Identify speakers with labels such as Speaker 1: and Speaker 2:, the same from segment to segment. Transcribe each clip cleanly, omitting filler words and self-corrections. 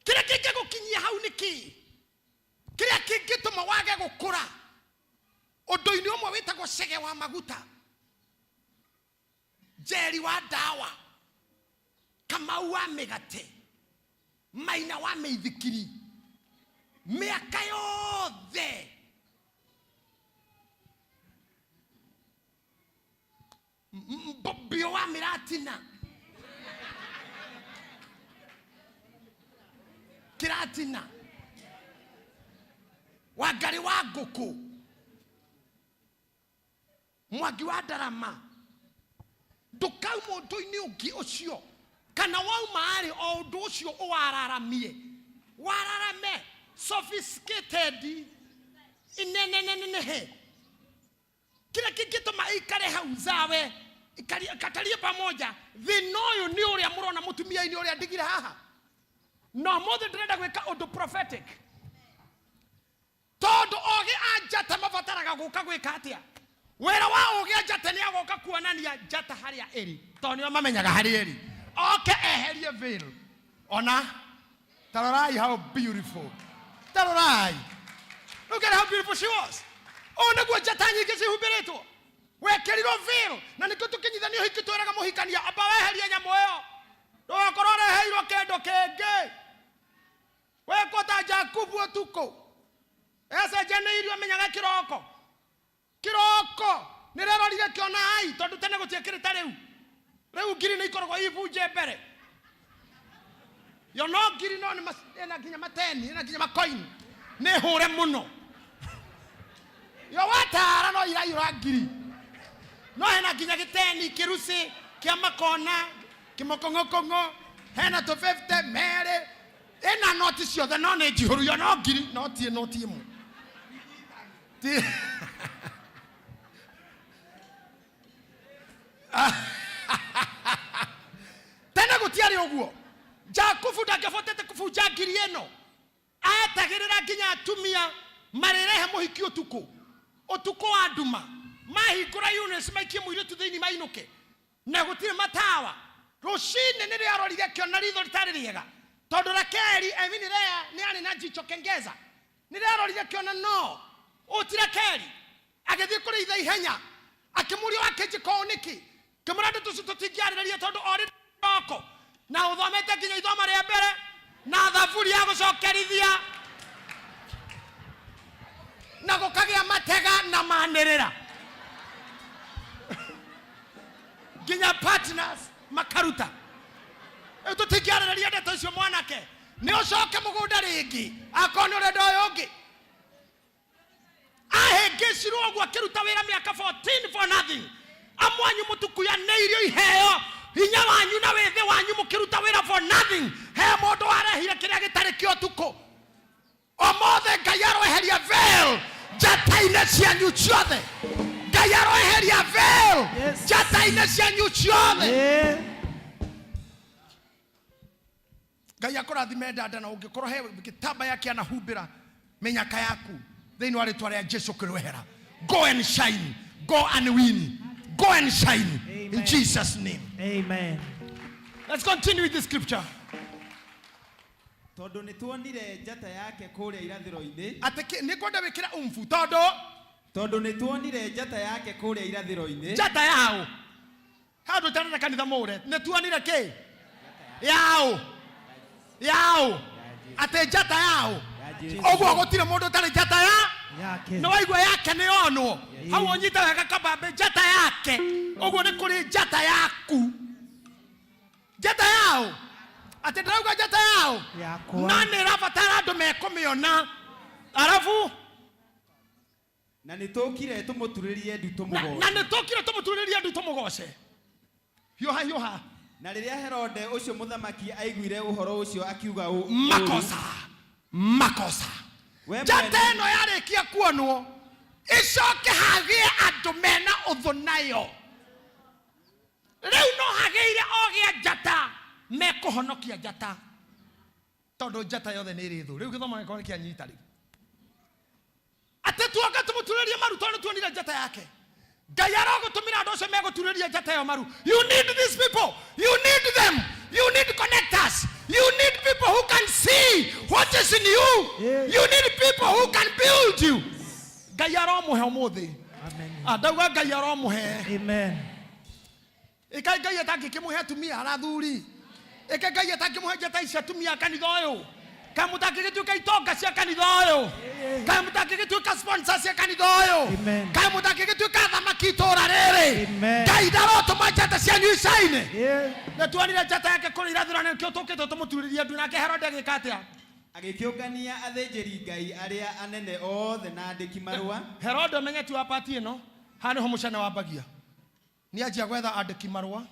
Speaker 1: Kile kike gukinyia hau niki. Kile kike tuma wage gukura. Undu-ini umwe witagwo cege wa maguta. Jeri wa dawa. Kamau wa migate. Maina wa meithikiri. Miaka yothe. Mbobio wa miratina. Kiratina. Wagari wa nguku. Mwagi wa darama. Ndukau mundu-ini ungi ucio. Kana wauma ari o undu ucio wararamie. Wararame. Sophisticated. Inenenenene. Kila kitu maikare hauzawe. Katalie pamoja. Thinoyo ni uria murona mutumia ini uria ndigire haha. No mothe ndrenda gwika undu prophetic. Todo oge ajata mabataraga guka gwika atia. Wera wa oge ajata ni agoka kuonania jata haria eri. Tonio mamenyaga hari eri. Okay, eherie veil. Ona. Tarorai how beautiful. Tarorai. Look at how beautiful she was. Ona gwa jata nyingi cihubiritwo. Wekerirwo veil. Na niko tukinyithanio hikitweraga muhikania aba weherie nyamo iyo. Ndokorwo reheirwo kendo kenge. Wekota Jakubu otuko. Ese jene irio menyaga kiroko. Kiroko. Nirerorire kiona hai tondu tene gutiekirita riu. Riu ngiri ni ikoragwo ibuje mbere. Yo no ngiri no ni ena kinya mateni, ena kinya makoini. Ni hure muno. Yo watara no ira ngiri. No hena kinya giteni kirusi kia makona, kimokongokongo, hena to 50 mere. Ena notice yo the no ne jihuru yo no ngiri, no tie mu. Tena gutiari oguo. Jakubu ndangefotete kubuja ngiri eno. Aetagirira nginya atumia marirehe muhiki utuku. Utuku wa nduma. Mahingura Eunice maikie muiritu thiini mainuke. Na gutire matawa. Rucine ni riarorire kiona ritho ritari riega. Tondu Rakeli Eminerea ni ani na jicho kengeza. Ni riarorire kiona no. Utirakeli agithie kuri itha ihenya. Akimurio akejiko niki. Kimurande tutingiaririria tondu ori roko. Na uthomete nginya ithoma ria mbere na thaburi ya gucokerithia. Na gukagia matega na manirira. Nginya partners makaruta. Tutingiaririria ndeto icio mwanake. Ni ucoke mugunda ringi. Akona urenda uyu ungi. Ahegecirwo ogwo akiruta wira miaka 14 for nothing. Amwanyu mutukuya neirio iheo. Hinya wanyu na wethe wanyu mukiruta wira for nothing. He mundu arehire kiria gitari kio tuko. Omothe Ngai aroeheria veil. Jata-ine cianyu ciothe. Ngai aroeheria veil. Jata-ine cianyu ciothe. Ngai akurathime dada na ungikorwo he gitamba yake anahumbira menyaka yaku. They know what it Jesus Christ. Go and shine. Go and win. Go and shine. Amen. In Jesus' name.
Speaker 2: Amen.
Speaker 1: Let's continue with the scripture.
Speaker 2: Todo nituonire jata yake kuria irathiro-ini.
Speaker 1: Ateke nikwenda wikira umfu todo
Speaker 2: nituonire jata yake kuria irathiro-ini.
Speaker 1: Jata yao. Hado tarana kanitha more. Nituonire ke? Yao. Ate jata yao. Ogwo gutire mundu tari jata yake. No waigwa yake ni onwo. Hau onyita wega kabambe jata yake. Ogwo ni kuri jata yaku. Jata yao. Ate ndauga jata yao. Nani rabatara andu mekumiona. Arafu
Speaker 2: na nitokire tumuturirie ndu tumugoce.
Speaker 1: Na nitokire tumuturirie ndu tumugoce. Yoha.
Speaker 2: Na riria Herode ucio muthamaki aiguire uhoro ucio akiuga
Speaker 1: makosa. Jata eno yarikia kuonwo. Icoke hagie andu mena uthu nayo. Riu no hageire ogia jata mekuhonokia jata. Tondu jata yothe ni rithu. Riu githoma gikore kia nyita ri. Ate tuoka tumuturirie maru tondu tuonire jata yake. Ngai arogutumira andu acio meguturirie jata yo maru. You need these people. You need them. You need connectors. You need people who can see What is in you? You need people who can build you. Gayaro muhe umuthi.
Speaker 3: Amen.
Speaker 1: Adauga gayaro muhe.
Speaker 3: Amen.
Speaker 1: Ika gaya taki kimuhe tumia arathuri. Ika gaya taki muhe jata icia tumia kanitha uyu. Kamutaki gituika itonga cia kanitha uyu. Kamutaki gituika sponsors cia kanitha uyu. Kamutaki gituika thamaki itura riri. Ngai ndarotuma njata cia new shine. Na tuanire njata yake kuri irathurana nikio tukite tumuturirie ndu nake Herode agika atia.
Speaker 2: Agĩkĩũngania athĩnjĩri Ngai arĩa anene othe na andĩki marũa.
Speaker 1: Herode menyeti wa pati ĩno hano ho mucane wambagia. Ni ajia gwetha andĩki marũa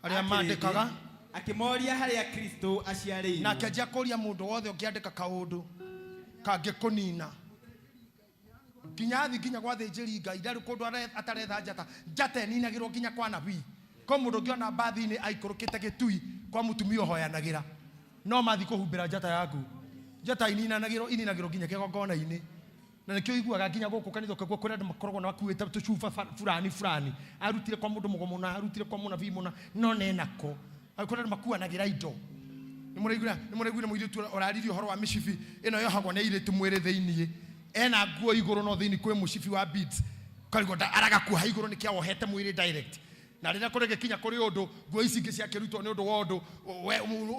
Speaker 1: arĩa mandĩkaga
Speaker 2: akĩmoria harĩa Kristo aciarĩirwo.
Speaker 1: Na akĩanjia kũria mũndũ wothe ũngĩandĩka kaũndũ kangĩkũnina. Nginya gwa thĩnjĩri Ngai ndarĩ kũndũ ataretha njata ĩninagĩrwo nginya kwa nabii. Kwa mũndũ ũngĩona mbathi-inĩ aikũrũkĩte gĩtui kwa mũtumia ũhoyanagĩra. No mathi kũhumbĩra njata yaku. Njata ininagĩrwo nginya kĩgongona-inĩ. Na nikio iguaga nginya gũkũ kanitha kũguo kũrĩa andũ makoragwo na makuĩte tũcuba fulani. Arutire kwa mũndũ mũgomo na arutire kwa mũnabii mũna no nenako. Kũrĩa andũ makuanagĩra indo. Nĩ mũraigua mũirĩtu ũraririe ũhoro wa mĩcibi ĩno yohagwo nĩ airĩtu mwĩrĩ thĩinĩ. Ena nguo igũrũ no thĩinĩ kwĩ mũcibi wa beads. Karigwo aragakuha igũrũ nĩkĩo wohete mwĩrĩ direct. Na rĩrĩa kũrĩgĩkinya kũrĩ ũndũ nguo ici ingĩ ciakĩrutwo nĩ ũndũ wa ũndũ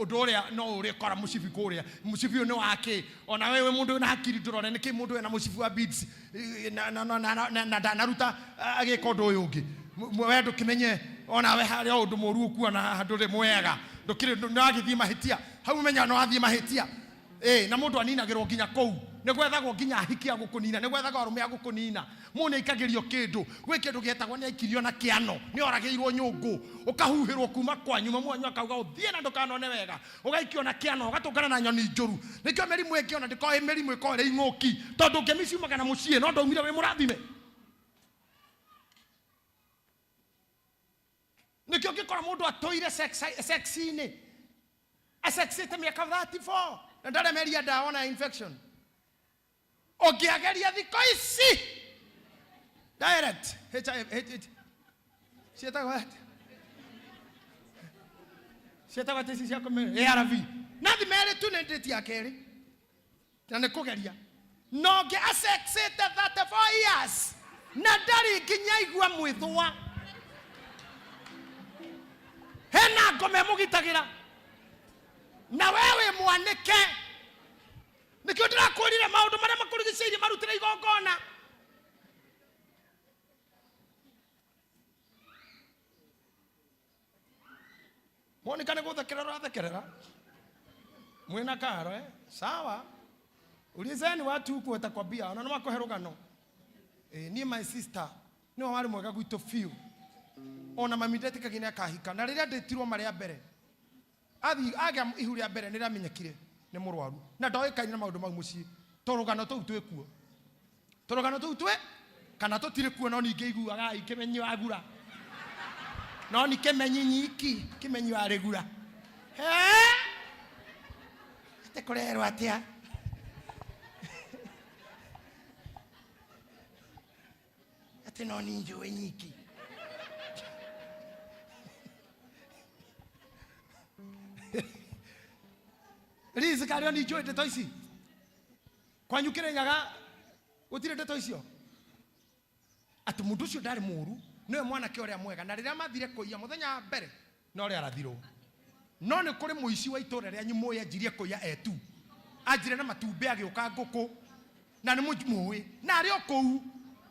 Speaker 1: ũrĩa no ũrĩkora mũcibi kũrĩa. Mũcibi ũyũ nĩ wake. Ona wewe mũndũ na hakiri ndũrone nĩkĩ mũndũ ena mũcibi wa beads na ndanaruta agĩka ũndũ ũyũ ũngĩ. We ndũkĩmenye ona we harĩa ũndũ mũru ũkuona ndũrĩ mwega. Ndũkĩrĩ nagĩthiĩ mahĩtia. Hau menya no athiĩ mahĩtia. Na mũndũ aninagĩrwo nginya kũu. Nĩ gwethagwo nginya ahiki agũkũnina. Nĩ gwethagwo arũme agũkũnina. Mũndũ nĩ aikagĩrio kĩndũ. Gwĩ kĩndũ gĩetagwo nĩ aikirio na kĩano. Nĩ oragĩirwo nyũngũ. Ũkahuhĩrwo kuma kwanyu mwanyu akauga ũthiĩ na ndũkanone wega. Ũgaikio na kĩano. Ũgatũngana na nyoni njũru. Nĩkĩo mĩrimũ ĩngĩ ona ndĩkoĩ mĩrimũ ĩkorwo ĩrĩ ing'ũki. Tondũ ngĩmiciumaga na mũciĩ no ndaumire wĩ mũrathime. Nĩkĩo ngĩkora mũndũ atũire sex-inĩ. Asexite mĩaka 34. Na ndaremeria ndawa na infection. Ũngĩageria thikũ ici direct HIV cietagwo tesi cia kũmĩra ARV na thimere tu nĩ ndĩti ya kerĩ na nĩ kũgeria no ngĩ asexite 34 years na ndarĩ nginya igua mwĩthũa hena ngome mũgitagĩra na wewe mwanĩke nikio ndĩrakũrire maũndũ marĩa makũrigicĩirie marutĩre igongona. Monika nĩ gũthekerera ũrathekerera mwĩna karo sawa ulizeni watu huku watakwambia ona nĩmakũhe rũgano. Niĩ my sister nĩwe warĩ mwega gwitũ biũ ona mami ndetĩkagia akahika na rĩrĩa ndĩtirwo marĩa mbere agĩa ihu rĩa mbere nĩramenyekire nĩ mũrwaru na ndoĩkaine na maũndũ mau mũciĩ. Tũrũgano tũu twĩkuo tũrũgano tũu twĩ kana tũtirĩ kuo no ningĩ iguaga ikĩmenyi wagura no ni kĩmenyi nyiki kĩmenyi warĩgura ate kũrerwo atĩa ate no ni njũĩ nyiki. Rizi kario ni njũĩ ndeto ici kwanyu Kĩrĩnyaga gũtirĩ ndeto icio atĩ mũndũ ũcio ndarĩ mũru nĩwe mwanake ũrĩa mwega na rĩrĩa mathire kũiya mũthenya wa mbere no ũrĩa arathirwo no nĩ kũrĩ mũici wa itũũra rĩanyu mũĩ anjirie kũiya etu anjire na matumbĩ agĩũka ngũkũ na nĩ mũĩ na arĩ o kũu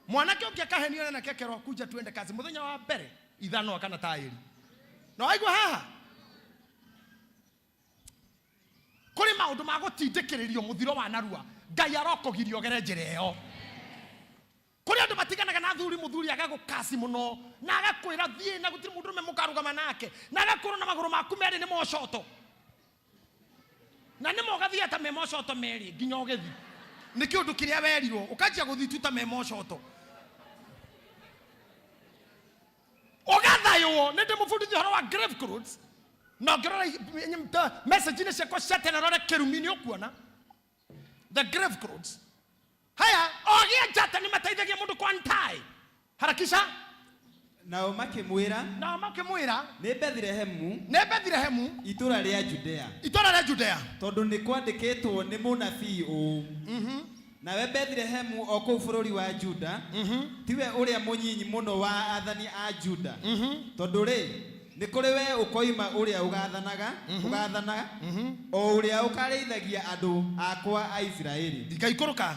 Speaker 1: mwanake ũngĩ akahenio na kekerwo kuja tuende kazi mũthenya wa mbere ithano kana taĩri no aigua haha kũrĩ maũndũ ma gũtindĩkĩrĩrio mũthiro wa narua Ngai arokũgirio gere njĩra ĩyo. Kũrĩ andũ matiganaga na mũthuri agagũkasi mũno na agakwĩra thiĩ na gũtirĩ mũndũ mũkarũgama nake na agakorwo na magũrũ maku merĩ nĩ mocoto na nĩ mogathiĩ ta me mocoto merĩ nginya ũgĩthi nĩ kĩũndũ kĩrĩa werirwo ũkanjia gũthiĩ tu ta me mocoto ũgathaywo. Nĩ ndĩmũbundithia ũhoro wa grave clothes na ngĩrora message-inĩ ciakwa cia tene rore kĩrumi nĩ ũkuona the grave clothes. Haya ogĩa njata nĩ mateithagia mũndũ kwa ntai harakisha
Speaker 2: nao makimwira
Speaker 1: nĩ Bethlehemu
Speaker 2: itũra rĩa Judea tondũ nĩ kwandĩkĩtwo nĩ mũnabii ũũ nawe Bethlehemu o kũu bũrũri wa Juda tiwe ũrĩa mũnyinyi mũno wa athani a Juda tondũ nĩ kũrĩ we ũkoima ũrĩa ũgathana o ũrĩa ũkarĩithagia andũ akwa a Isiraeli
Speaker 1: ndikaikũrũka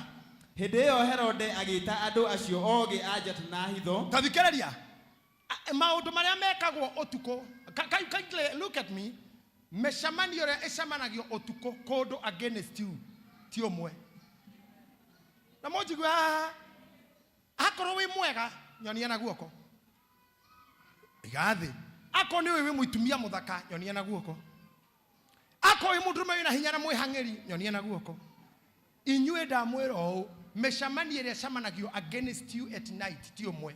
Speaker 2: hĩndĩ ĩyo Herode agĩĩta andũ acio ogĩ a njata na hitho
Speaker 1: tathikĩrĩria maũndũ marĩa mekagwo ũtukũ look at me mĩcemanio ĩrĩa ĩcemanagio ũtukũ kũndũ against you ti ũmwe na mũnjigua akorwo wĩ mwega nyonia na guoko igathĩ akorwo nĩ wĩ mũtumia mũthaka nyonia na guoko akorwo wĩ mũndũrũme wĩna hinya na mwĩhang'ĩri nyonia na guoko inyuĩ ndamwĩra ũũ mĩcemanio ĩrĩa ĩcemanagio against you at night ti ũmwe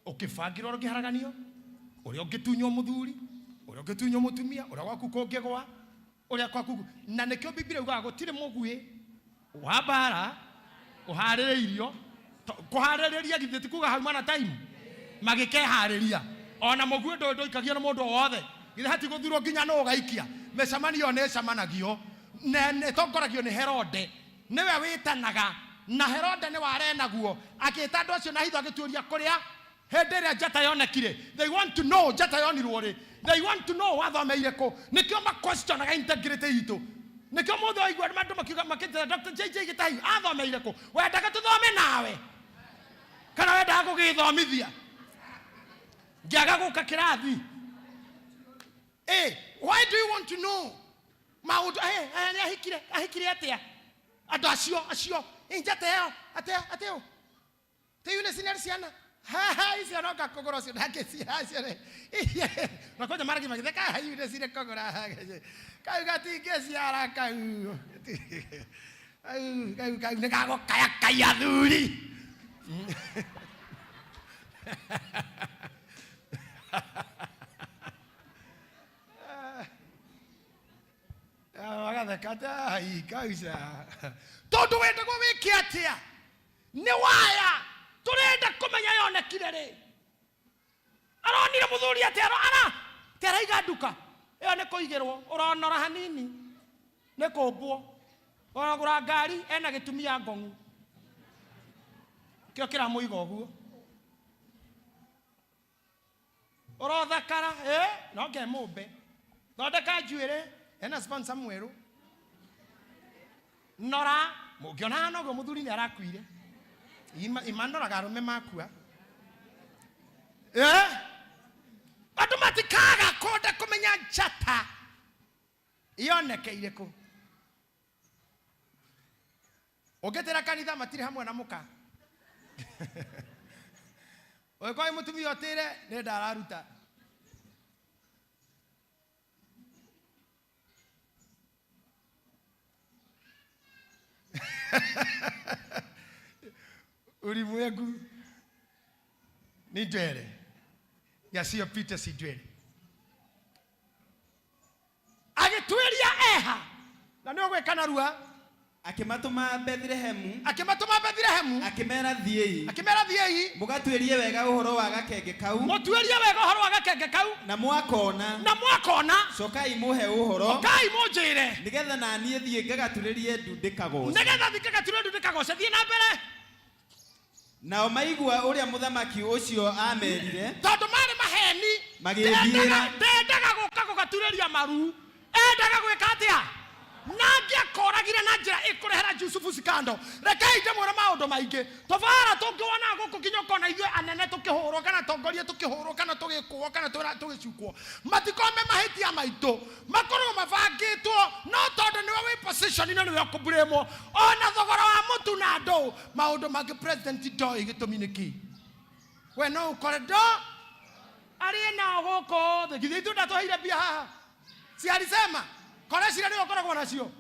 Speaker 1: ũkĩbangĩrwo ũkĩharaganio ũrĩa ũngĩtunywo mũthuri ũrĩa ũngĩtunywo mũtumia ũrĩa gwaku kũngĩgwa ũrĩa gwaku na nĩkĩo Biblia yugaga gũtirĩ mũguĩ wa mbara ũharĩrĩirio kũharĩrĩria githĩ ti kuga hauma na time magĩkeharĩria ona mũguĩ ndũikagio na mũndũ wothe githĩ hati gũthurwo nginya no ũgaikia mĩcemanio nĩ ĩcemanagio ĩtongoragio nĩ Herode nĩwe wĩtanaga na Herode nĩ warenaguo agĩĩta andũ acio na hitho agĩtuĩria kũrĩa hĩndĩ ĩrĩa njata yonekire they want to know njata yonirwo rĩ they want to know wathomeire kũ nĩkĩo maquestionaga integrity itũ nĩkĩo mũndũ aigua andũ makiuga makĩtĩra Dr. JJ Gĩtahi athomeire kũ wendaga tũthome nawe kana wendaga gũgĩthomithia ngĩaga gũka kĩrathi why do you want to know maũndũ nĩ ahikire atĩa andũ acio njata yao ateo teyune sinari ciana icio no kakũgũra ũcio ndangĩciacio nakoja maragi magĩtheka hayune cire kũgũra kau gatingĩciara kau nĩ gagũkayakaya thuri wagatheka kauca tondũ wendagwo wĩke atĩa nĩ waya turenda kumenya yonekire rĩ aronire mũthuri atĩa teraiga nduka ĩyo nĩ kũigĩrwo ũronora hanini nĩ kũmbwo ũragũra ngari ena gĩtumia ngong'u kĩo kĩramũiga ũguo ũrothakara no ngemũmbe thondeka njuĩrĩ ena sponsor mwerũ nora mũngĩona noguo mũthuri nĩ arakuire imanoraga arũme makua andũ matikaga kũnda kũmenya njata yonekeire kũ ũngĩtĩra kanitha matirĩ hamwe na mũka ũgĩkorwo mũtumia ũtĩre nĩ ndararuta ulimwengu ni ndwele yasiyopita si ndwele agĩtuĩria eha na nĩ ũgwĩkana rua
Speaker 2: akĩmatũma Bethlehemu
Speaker 1: akĩmera thiĩi
Speaker 2: mũgatuĩrie wega ũhoro wa gakenge kau na mwakona cokai mũhe ũhoro
Speaker 1: mũnjĩre
Speaker 2: nĩgetha na niĩ thiĩ ngagaturĩrie ndu ndĩkagooce
Speaker 1: thiĩ na mbere
Speaker 2: nao maigua ũrĩa mũthamaki ũcio amerire
Speaker 1: tondũ marĩ maheni
Speaker 2: magĩthiĩra
Speaker 1: ndendaga gũka gũgaturĩria maru endaga gwĩka atĩa nangĩakoragire na njĩra ĩkũrehera Jusufu Sikando rekei ndĩmwĩre maũndũ maingĩ tũbara tũngĩwona gũkũ nginya ũkona ithuĩ anene tũkĩhũrwo kana tongoria tũkĩhũrwo kana tũgĩkũo kana tũgĩcukwo matikome mahĩtia maitũ makorwo mabangĩtwo no tondũ nĩwe wĩ position ino nĩwe ũkũmburĩmwo ona thogora wa mũtu na ndũ maũndũ mangĩ president ndoĩ gĩtũmi nĩkĩ we no ũkore ndo arĩ nao gũkũ thĩ githĩ ithuĩ ndatũheire mbia haha si alisema kore cira nĩ ũkoragwo nacio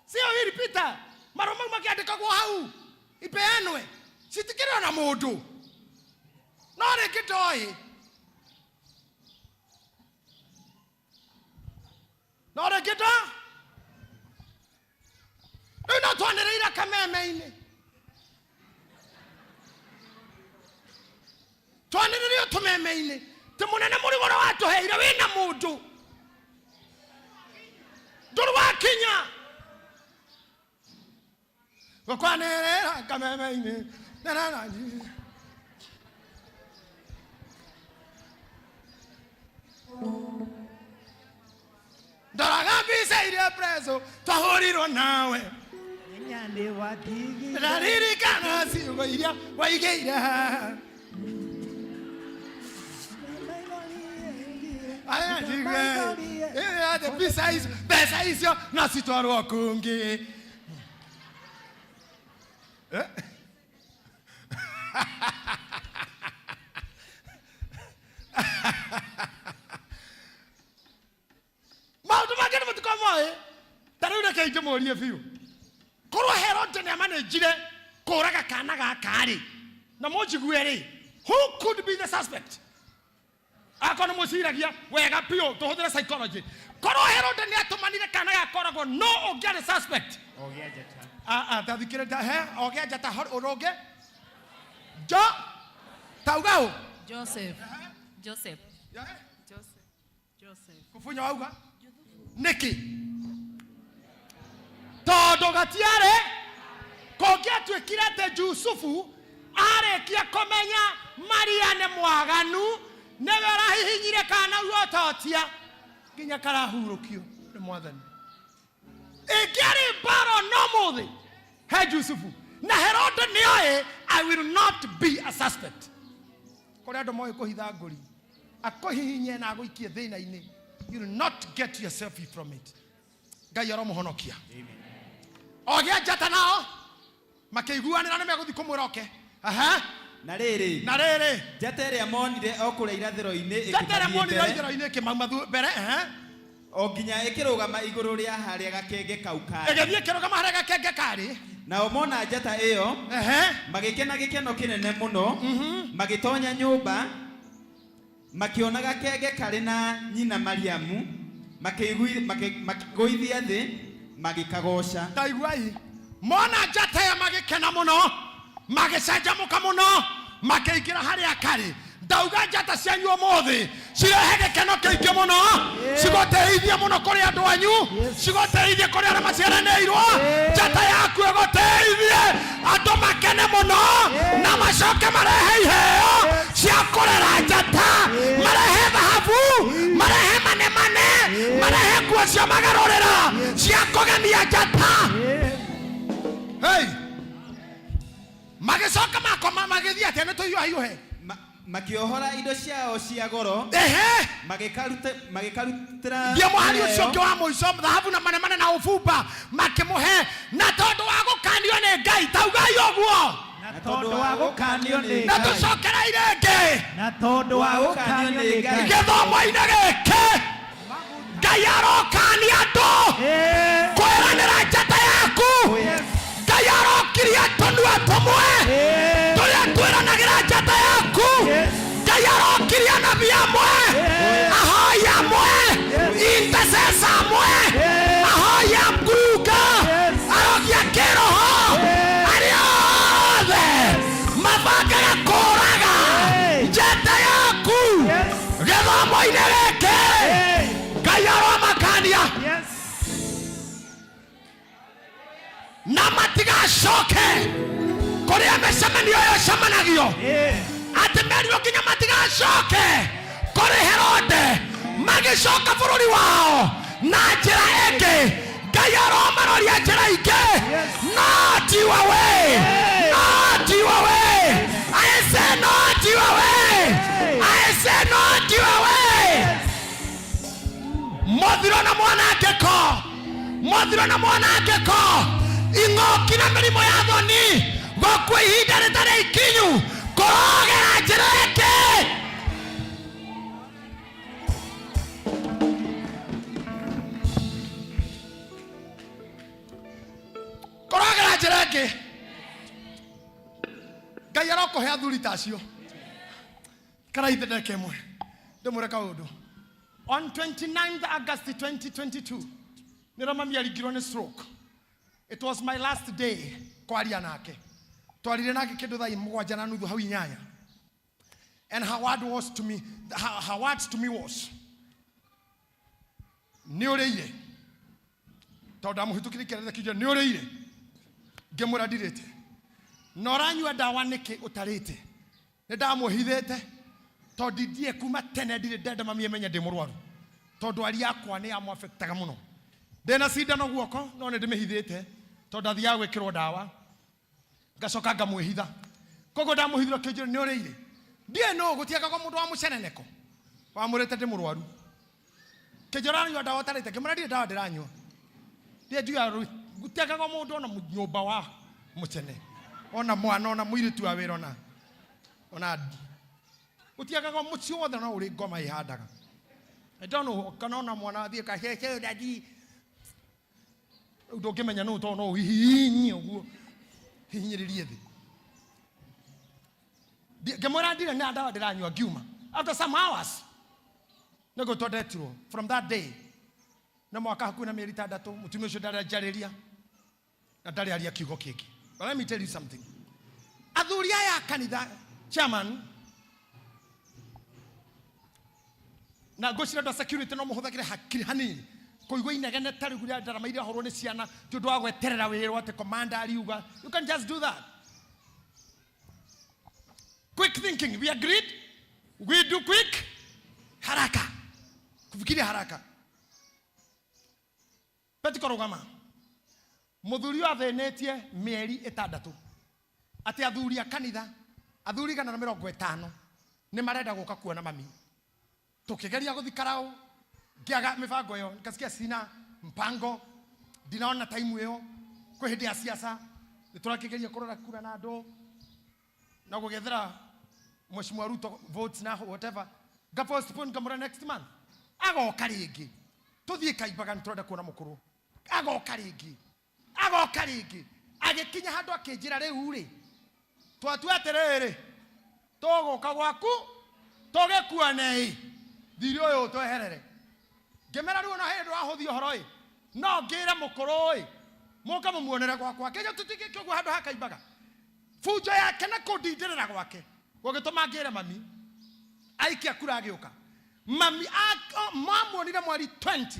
Speaker 1: sio hili Peter maroma makiandĩkagwo hau ipeanwe citikĩrĩ na mũndũ no rĩngĩ ndoĩ rĩu no twanĩrĩire kameme-inĩ twaniririo tumeme-ini ti munene murigoro watuheire wina mundu nduru wakinya gukwanirira kameme-ini ndoraga mbica iria preso twahurirwo nawe
Speaker 3: Nyande wadigi
Speaker 1: ndaririkana ciugo iria waigĩire mbeca icio no citwarwo kũngĩ maũndũ mangĩ nĩ mũtikomoĩ ta rĩu reke ingĩmũrie biũ korwo Herode nĩ amanĩnjire kũũraga kana gaka-rĩ na mũnjigue-rĩ, who could be the suspect? Akorwo nĩ mũciragia wega biũ tũhũthĩre psychology. Korwo Herode nĩ atũmanire kana gakoragwo no ũngĩarĩ suspect.
Speaker 3: Ogea Njata.
Speaker 1: Tathikĩrĩria Ogea Njata ũrũnge Jo tauga ũ
Speaker 4: Joseph.
Speaker 1: Kufunya wauga nĩkĩ tondũ gatiarĩ kũngĩatuĩkire atĩ Jusufu arĩkia kũmenya Maria nĩ mwaganu nĩwe arahihinyire kana guototia nginya karahurũkio nĩ Mwathani. Ingĩarĩ mbaro no mũthĩ he Jusufu na Herode nĩoĩ I will not be a suspect. Kũrĩ andũ moĩ kũhitha ngũri akũhihinye na agũikie thĩna-inĩ, you will not get yourself free from it. Ngai aromũhonokia. Ogea Njata nao makĩiguanĩra nĩ megũthiĩ kũmwĩra oke.
Speaker 2: Na rĩrĩ Njata ĩrĩa monire o kũrĩa irathĩro-inĩ
Speaker 1: ĩkĩmauma mbere
Speaker 2: o nginya ĩkĩrũgama igũrũ rĩa harĩa gakenge kau karĩ.
Speaker 1: Ĩgĩthiĩ ĩkĩrũgama harĩa gakenge karĩ.
Speaker 2: Nao mona Njata ĩyo magĩkena gĩkeno kĩnene mũno, magĩtonya nyũmba, makĩona gakenge karĩ na nyina Mariamu, makĩgũithia thĩ, magĩkagoca.
Speaker 1: Ndaiguai mona Njata ĩyo magĩkena mũno, magĩcanjamũka mũno, makĩingĩra harĩa karĩ. Ndauga Njata cianyu ũmũthĩ cirehe gĩkeno kĩingĩ mũno, cigũteithie mũno kũrĩ andũ anyu, cigũteithie kũrĩ arĩa maciaranĩirwo. Njata yaku ĩgũteithie andũ makene mũno na macoke marehe iheo cia kũrera Njata, marehe thahabu, marehe manemane, marehe nguo cia magarũrĩra cia kũgemia Njata. Magĩcoka makoma magĩthiĩ atĩ nĩ tũhiũhe
Speaker 2: makĩohora indo ciao cia goro, magĩkarutĩra
Speaker 1: ndio mũhari ũcio ũngĩ wa mũico thahabu na manemane na ũbumba makĩmũhe na tondũ wa gũkanio nĩ Ngai. Taugai ũguo
Speaker 3: Na tondũ wa gũkanio nĩ
Speaker 1: na
Speaker 3: Ngai.
Speaker 1: tũcokereire ĩngĩ
Speaker 3: Na tondũ wa gũkanio nĩ Ngai.
Speaker 1: gĩthomo-inĩ gĩkĩ Ngai arokania andũ kwĩranĩra Njata yaku. Ngai arokiria tũnua tũmwe tũrĩa twĩranagĩra Njata yaku. Ngai arokiria anabii amwe, ahoi amwe, intercessor amwe, ahoi a ngunga, arokia kĩroho arĩa othe mabangaga kũũraga Njata yaku. Gĩthomo-inĩ gĩkĩ Ngai aromakania na matigacoke kũrĩa mĩcemanio ĩyo ĩcemanagio, atĩ merirwo nginya matigacoke kũrĩ Herode, magĩcoka bũrũri wao na njĩra ĩngĩ. Ngai aromaroria njĩra ingĩ. Not your way, not your way. I say not your way, I say not your way. Mũthiro na mwanangĩko, mũthiro na mwanangĩko, ing'oki na mĩrimũ ya thoni, gũkua ihinda rĩtarĩ ikinyu kũrogera njĩra ĩngĩ. Kũrogera njĩra ĩngĩ. Ngai arokũhe athuri ta acio. Karaithe ndeke ĩmwe ndĩmwĩre kaũndũ. On 29th August 2022 nĩrĩo mami aringirwo nĩ stroke. It was my last day kwaria nake. Twarire nake kĩndũ thaa 7:30 hau 8. And her word was to me, her words to me was, Neoreire. Toda muhitukiri kereza kijua, Neoreire. Gemura direte. Noranyua dawa neke utarete. Neda muhithete. Todidie kuma tene dire deda mami menya demurwaru. Todo ali yakwa ne amu affectaga muno. Dena sida no guoko no ne demehithete. Toda thia gwikirwo dawa. Gacoka ngamuhitha. Kogo ndamuhithira kijua Neoreire. Die no gutiaka kwa mundu wa muceneneko. Wa murete demurwaru. Kijora nyua dawa tarete kimura dire dawa diranyua. Die dia gutiaka kwa mundu ona nyumba wa mucene. Ona mwana ona muiritu wa wira ona utiaka kwa mucio wothe no uri ngoma ihandaga. I don't know kana ona mwana athie ka hehe dadi ndongimenya no to no hihinyi uguo hihinyiririe thi ngemora ndire na dawa ndiranyua ngiuma. After some hours nego todetiro from that day na mwaka hakuna mieri 3 mutumia ucio ndarajariria na ndari aria kiugo kingi. But let me tell you something. Athuri aya kanitha chairman na goshira da security no muhuthagire hakiri hanini kuigwa inegene tari guria ndaramaire horwo ni ciana tundu wa gweterera wiro ate commander ariuga. You can just do that. Quick thinking. We agreed. We do quick. Haraka. Kufikiri haraka. Petikorogama. Muthuri wa thenetie mieri 6. Ati athuri akanitha athuri 150 ni marenda guka kuona mami. Tukigeria guthikarao ngiaga mibango yo nikasikia sina mpango ndinaona time yo kwi hindi ya siasa niturakigeria kurora kura na ndo na gugethera Mheshimiwa Ruto votes na whatever ga postpone kamura next month agoka ringi tuthie Kaimbaga nturenda kuona mukuru agoka ringi agikinya handu akinjira riu ri twatu atiriri tuguka gwaku tugekua nei thiri uyu tweherere ngemera riu no hindu ahuthio horoi no ngira mukuru muka mumuonere gwakwa kenyo tutike kiguo handu ha Kaimbaga fujo yake na kudindirira gwake gugituma ngire mami aikia kura agiuka mami mamuonire mwari 20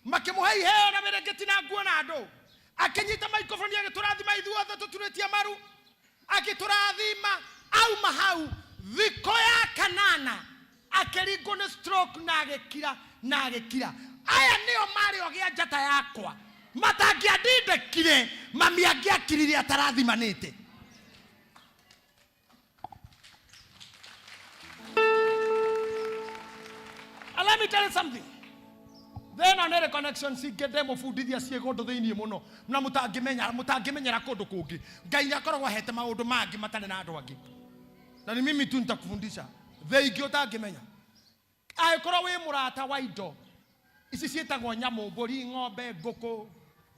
Speaker 1: makimuhe iheo na merengeti na nguo na andu akinyita microphone agiturathima ithuothe tuturetie maru agiturathima au mahau thiko ya kanana akiringo ni stroke na agikira aya nio mari ogia njata yakwa matangiandindekire mami angiakirire atarathimanite. Let me tell you something. Then on connection si gede mufundithia ciego ndo thiini muno na mutangimenyera kundu kungi Ngai nyakoragwo hete maundu mangi matane na andu angi na ni mimi tu nitakufundisha theingio tangimenya aikorwo wi murata wa indo ici cietagwo nyamu mburi ng'ombe nguku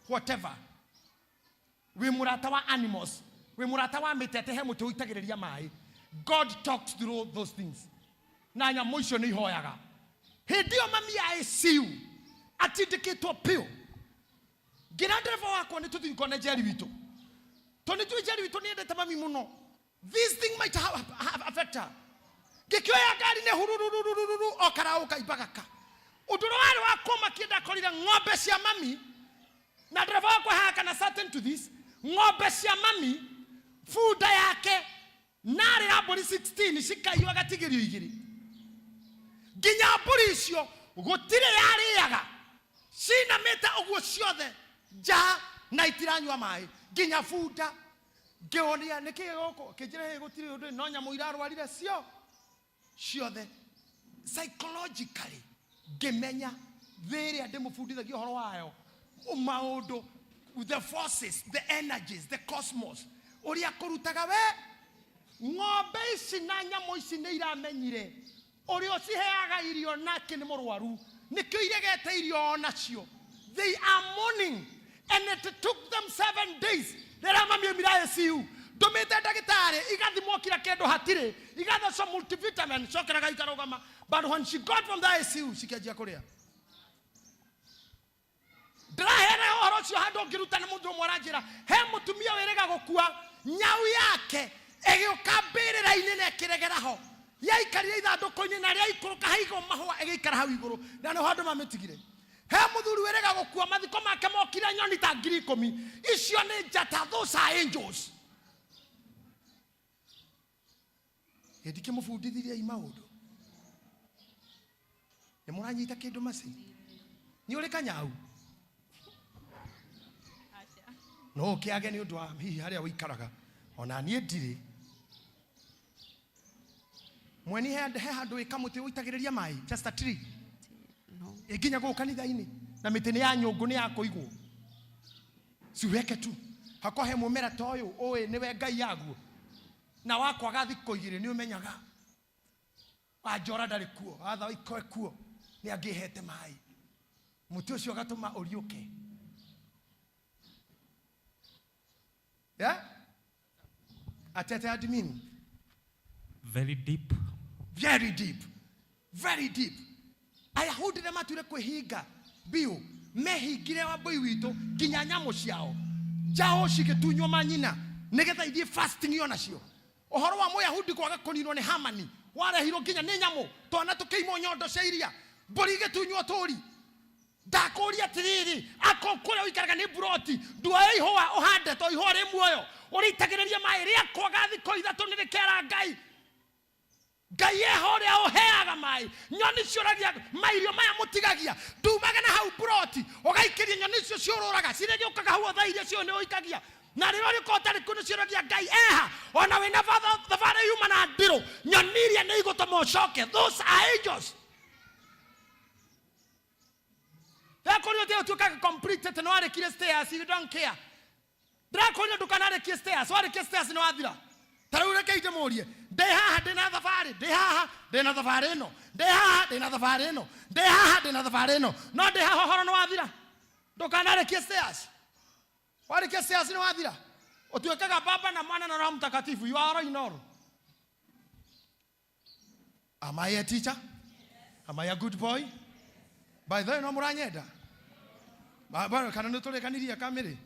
Speaker 1: whatever wi murata wa animals wi murata wa mitete he mutu itagiriria mai God talks through those things na nyamu icio ni ihoyaga hindio mami ya ICU atindikitwo pio ngira ndereva wakwa ni tuthikone jeri witu toni tu jeri witu ni endete mami muno. This thing might have affect her gikioya gari ne hurururururu okarau Kaimbaga ka uduro wale wakoma kienda kolira ng'ombe cia mami na ndereva wakwa haka na certain to this ng'ombe cia mami fuda yake nari abori 16 shikaiyo gatigirio igiri ginya mburi icio gutire yariaga sina meta uguo ciothe ja na itiranywa mai ginya fuda ngeonia nikigoko kijire gutire undu no nyamu irarwarire ciothe psychologically gemenya very ademufundithagia horo wayo maundu the forces the energies the cosmos uria kurutaga we ng'ombe ici na nyamu ici ni iramenyire urio ciheaga irio nake ni murwaru nikio iregete irio nacio. They are mourning and it took them 7 days. Rera mami mira ICU domete dagitare igathimo kira kendo hatire igatha some multivitamin cokera gaikarogama but when she got from the ICU sikajia kuria drahere horo cio hando ngiruta na mundu mwaranjira he mutumia werega gukua nyau yake egioka mbirira inene kiregeraho yaikarire ithandũkũ-inĩ na rĩa ikũrũka haigo mahũa ĩgĩikara hau igũrũ na nĩ handũ mamĩtigire. He mũthuri wĩrĩga gũkua mathiko make mokire nyoni ta 10,000. Icio nĩ njata, those are angels. Ndikĩmũbundithirie maũndũ. Nĩ mũranyita kĩndũ maci? Nĩ ũrĩ kanyau? No kĩage nĩ ũndũ wa hihi harĩa ũikaraga. Ona niĩ ndirĩ. Mweni he handũ ĩkamũtĩ ũitagĩrĩria maĩ, just a tree. No. Nginya gũkũ kanitha-inĩ na mĩtĩ nĩ ya nyũngũ nĩ ya kũigwo. Siweke tu. Hakwa he mũmera ta ũyũ, ũĩ nĩwe Ngai yaguo. Na wakwaga thikũ igĩrĩ nĩ ũmenyaga. Wanjora ndarĩ kuo, atha ikoe kuo nĩ angĩhete maĩ. Mũtĩ ũcio gatũma ũriũke. Yeah? Atete admin.
Speaker 4: Very deep.
Speaker 1: Very deep. Very deep. Ayahudi nĩ matuire kwĩhinga biũ mehingire wa mbũi witũ nginya nyamũ ciao njao cigĩtunywo manyina nĩgetha ithiĩ fasting onacio. Ũhoro wa Mũyahudi kwaga kũninwo nĩ Hamani warehirwo nginya nĩ nyamũ twana tũkĩimwo nyondo cia iria mbũri igĩtunywo tũri. Ndakũria atĩrĩrĩ ako kũrĩa ũikaraga nĩ buroti nduoya ihũa ũhande to ihũa rĩ muoyo ũrĩitagĩrĩria maĩ rĩa kwaga thikũ ithatũ nĩ rĩkera Ngai. Ngai eho rĩa ũheaga maĩ. Nyoni ciũragia mairio maya mũtigagia ndumaga na hau buroti ũgaikĩria nyoni icio ciũrũraga cirĩgĩũkaga hau otha iria cio nĩ ũikagia. Na rĩrĩa rĩko tarĩ kũnĩ ciũragia Ngai eha ona wĩna thabarĩ yuma na ndĩrũ nyoni iria nĩ igũtũma ũcoke. Those are angels. Yakoni yote utuka complete no arekire stairs, you don't care. Drakoni ndukanarekie stairs, warekie stairs no athira. Taraureke ite morie. Deha ndina thafari, deha ndina thafari no. Deha ndina thafari no. Deha ndina thafari no. No deha hohoro no athira. Ndukanarekie stairs. Warekie stairs no athira. Utuwekaga Baba na Mwana na Roho Mtakatifu. You are in all. Am I a teacher? Am I a good boy? By the way, no muranyenda. Baba kana nĩ tũrekaniria kamere.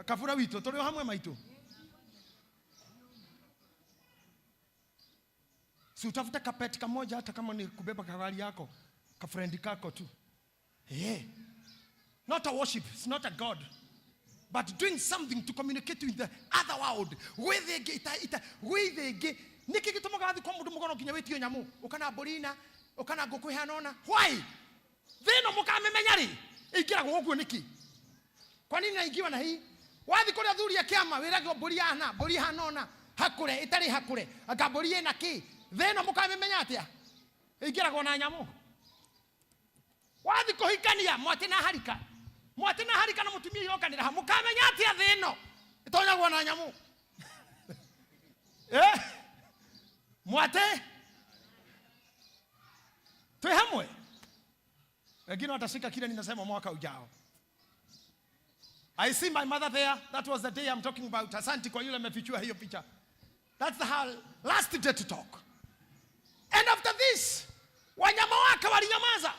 Speaker 1: Kabura witũ tũrĩ hamwe maitũ. Si utafuta kapeti kamoja hata kama ni kubeba kagari yako, ka friend kako tu. Yeah. Not a worship, it's not a God. But doing something to communicate with the other world. With the niki gĩtũmaga athi kwa mũndũ mũgono kinya wĩtio nyamũ. Ukana borina, ukana ngũkũ hanona. Why? Thĩno mũkamemenya rĩ ingĩragwo ũguo nĩkĩ? Kwa nini naingiwa na hii? Wathi kũrĩa thuri ya kĩama wĩragwo mbũri hanona hakũre ĩtarĩ hakũre anga mbũri ĩna kĩ? Thĩno mũkamemenya atĩa? Ingĩragwo na nyamũ. Wathi kũhikania mwatĩ na harika na mũtumia yokanĩra ha mũkamenya atĩa thĩno ĩtonyagwo na nyamũ? Mwatĩ twĩ hamwe. Wengine watashika kile ninasema mwaka ujao. I see my mother there. That was the day I'm talking about. Asante kwa yule amefichua hiyo picha. That's the last day to talk. And after this, wanyama wake walinyamaza.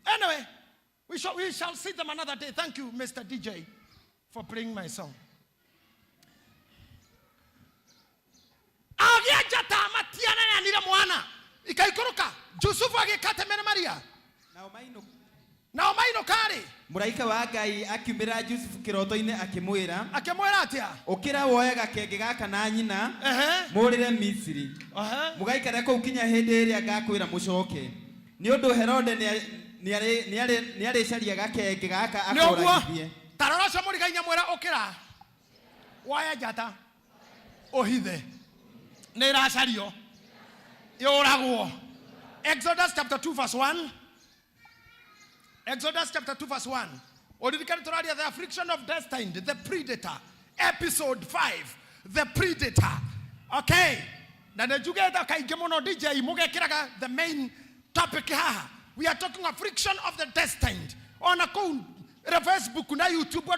Speaker 1: Anyway, we shall see them another day. Thank you, Mr. DJ, for playing my song. Agia jata matiana ya nira mwana. Ikaikuruka. Yusufu agĩkate mena Maria. Naomaino kari.
Speaker 2: Mũraika wa Ngai akiumĩra Yusufu kĩroto-inĩ akĩmwĩra
Speaker 1: atĩa?
Speaker 2: Ũkĩra woe gakenge gaka na nyina mũrĩre Misiri. Mũgaikara kũu kinya hĩndĩ ĩrĩa ngakwĩra mũcoke. Nĩ ũndũ Herode nĩ arĩcaria gakenge gaka akũragithie.
Speaker 1: Tarora mũrigai nyamwĩra ũkĩra. Woya njata. Ũhithe. Nĩ ĩracario. Yoragwo. Exodus chapter 2 verse 1. Exodus chapter 2 verse 1. The affliction of destined, the predator. Episode 5. The predator. Okay. Now DJ the main topic here. We are talking affliction of the destined. On a Facebook na YouTube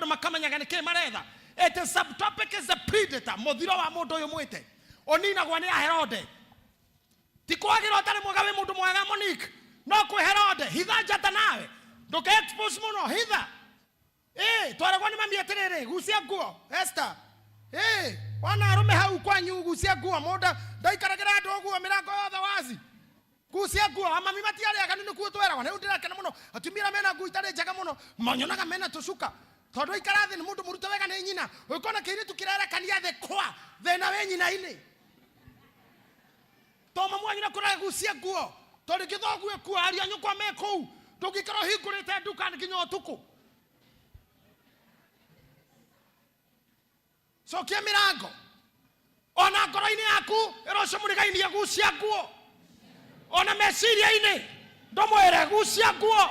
Speaker 1: it is subtopic is the predator. Modiro wa modo yomuete. Onina gwane Herode. Tikuagiro tare mugabe mudu mwaga Monique. No ku Herode. Hitha jata nawe. Doke expose muno. Hitha. Twara kwani mami aterere. Gusia guo. Esther. wana arume hau kwanyu gucia nguo moda ndaikaragira andu oguo mirango yothe wazi gucia nguo amami matiari aga nini kuo twera wana ndirakena muno atumira mena nguo itari njega muno manyonaga mena tucuka tondu ikarathi ni mundu murute wega ni nyina ukona kiritu kirerekania the kwa thena we nyina ini toma mwanyu na kura gucia nguo tondu githogu ekua ari anyu kwa mekou ndungikara hingurite nduka nginya utuku sokia mirango ona ngoro-ini yaku iroco murigainie gucia nguo ona meciria-ini ndomwire gucia nguo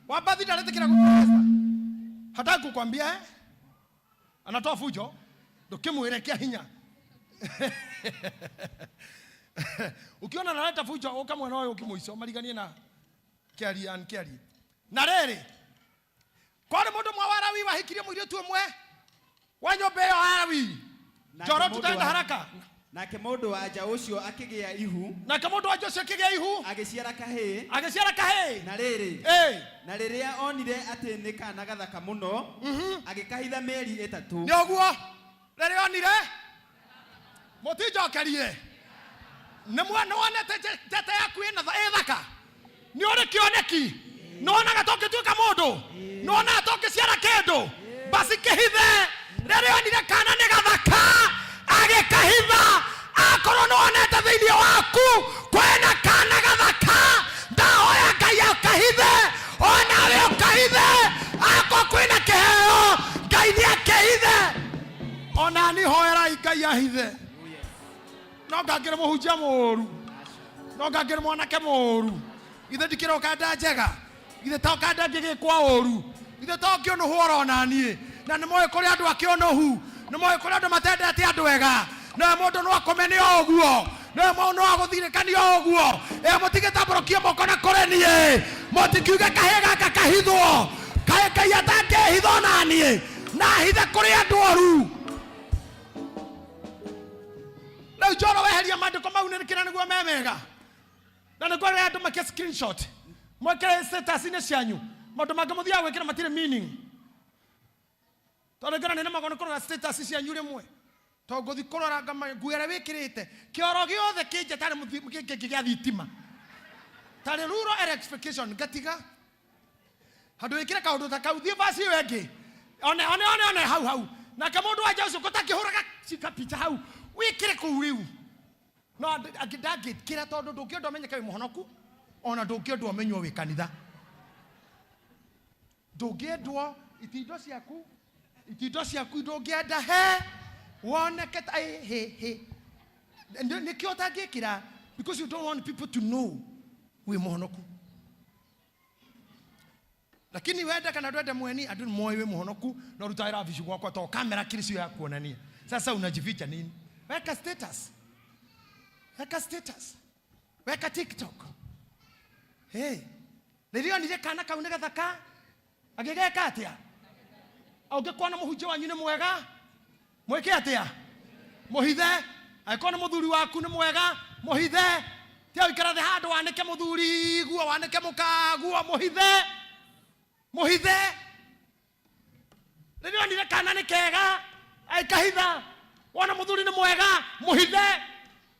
Speaker 1: wabathi ndaretekera kukueleza hataki kukwambia anatoa fujo ndukimwirekia hinya ukiona analeta fujo ukamwona wewe ukimuico mariganie na kiari na rere kwani mundu mwa warawi wahikirie muiritu umwe wanyombe yo warawi njoro tutaenda haraka
Speaker 2: nake mundu wanja ucio akigia ihu
Speaker 1: agiciara kahii
Speaker 2: na riria onire ati ni kana gathaka muno agikahitha meri 3
Speaker 1: ni oguo riria onire mutijokerie ni mwana wonete tete yaku ina thaka ni uri kioneki nona gatoke tuka mundu nona atoke ciara kindu basi kihithe riria onire kana ni gathaka agikahitha akoro nonete thiini waku kwena kana gathaka ndahoya Ngai akahithe onawe ukahithe ako kwina kiheo Ngai ni akahithe ona ni hoera Ngai ahithe no ngangire muhunjia muru no ngangire mwanake muru ithe ndikira ukanda njega ithe ta ukanda ngigikwa uru ithe ta ukiono horo onanie na ni moyo kuri andu akiono hu ni moyo kuri andu matendete andu wega na mundu no akomene oguo na mundu no aguthirikania oguo mutigitamborokie moko na kurenie mutikiuge kahega kakahithwo Ngai atangehitho nanie na hithe kuri andu oru na njoro weheria mandiko mau ni kira niguo memega na niguo andu make screenshot mwekere status ine cianyu maundu mange muthia gwikira matire meaning tondu ngana nene magono korora status cianyu rimwe to nguthi kurora nguere wikirite kioro giothe kinje tari muthiki gia thitima tari rural electrification ngatiga handu wikire kaundu ta kau thie basi wengi one hau na kamundu aja ucio kutakihuraga cika picha hau wikire ku riu no agidage kira tondu ndungiondo menyeka wi muhonoku ona ndungiondo amenywo wi kanitha ndungiendwo itindo ciaku ndungienda he woneke he nikio utangikira because you don't want people to know we muhonoku lakini wenda kana ndwende mweni andu moyo we muhonoku no rutaira vishu gwakwa to kamera kirisi ya kuonania sasa unajificha nini weka status weka TikTok ndio nije kana kaune gathaka agigeka atia aungekwana muhunjia wanyu ni mwega mweke atia muhithe aikona muthuri waku ni mwega muhithe tia ikara the handu waneke muthuri guo waneke mukaguo muhithe ndio ndire kana ni kega aikahitha wana muthuri ni mwega muhithe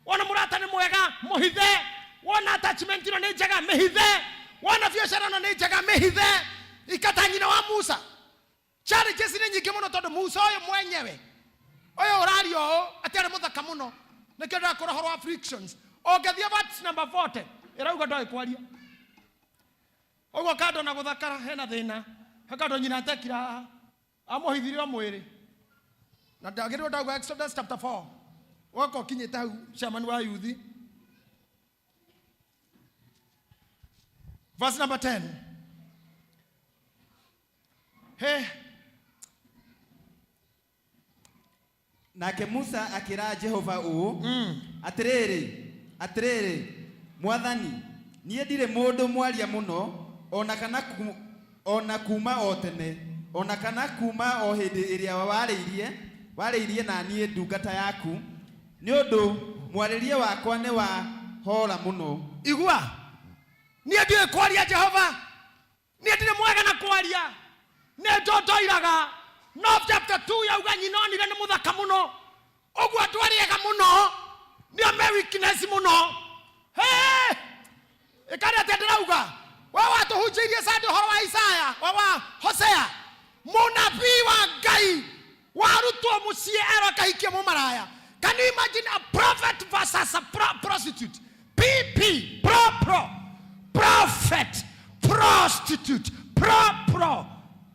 Speaker 1: wana murata ni mwega muhithe wana attachment ino ni njega mihithe wana biashara ino ni njega mihithe ikatanyina wa Musa challenges ni nyingi muno tondu Musa oyo mwenyewe oyo orario atare muthaka muno nikenda kurohoro afflictions ogethia verse number 40 irauga ndoi kwaria ogwo kando na guthakara hena thina hakando nyina atekira amuhithirio mwiri na ndagirwo ndauga Exodus chapter 4 wako kinyita hau chairman wa youth verse number 10
Speaker 2: nake Musa akira Jehova atiriri mwathani nie ndire mundu mwaria muno ona kuma o tene ona kana kuma o hindi iria wariirie na nie ndungata yaku ni undu mwaririe wakwa ni wa hora muno
Speaker 1: igua nie ndire kwaria Jehova nie ndire mwega na kwaria ne ndoiraga no chapter 2 ya uga nyina onire ni muthaka muno ogwo andu ariega muno ni ame weakness muno he ikari atendera uga wa watu hujirie sadi horo wa Isaya wa Hosea munabii wa Ngai warutwo mucie ero kahikie mumaraya. Can you imagine a prophet versus a prostitute? PP prophet prostitute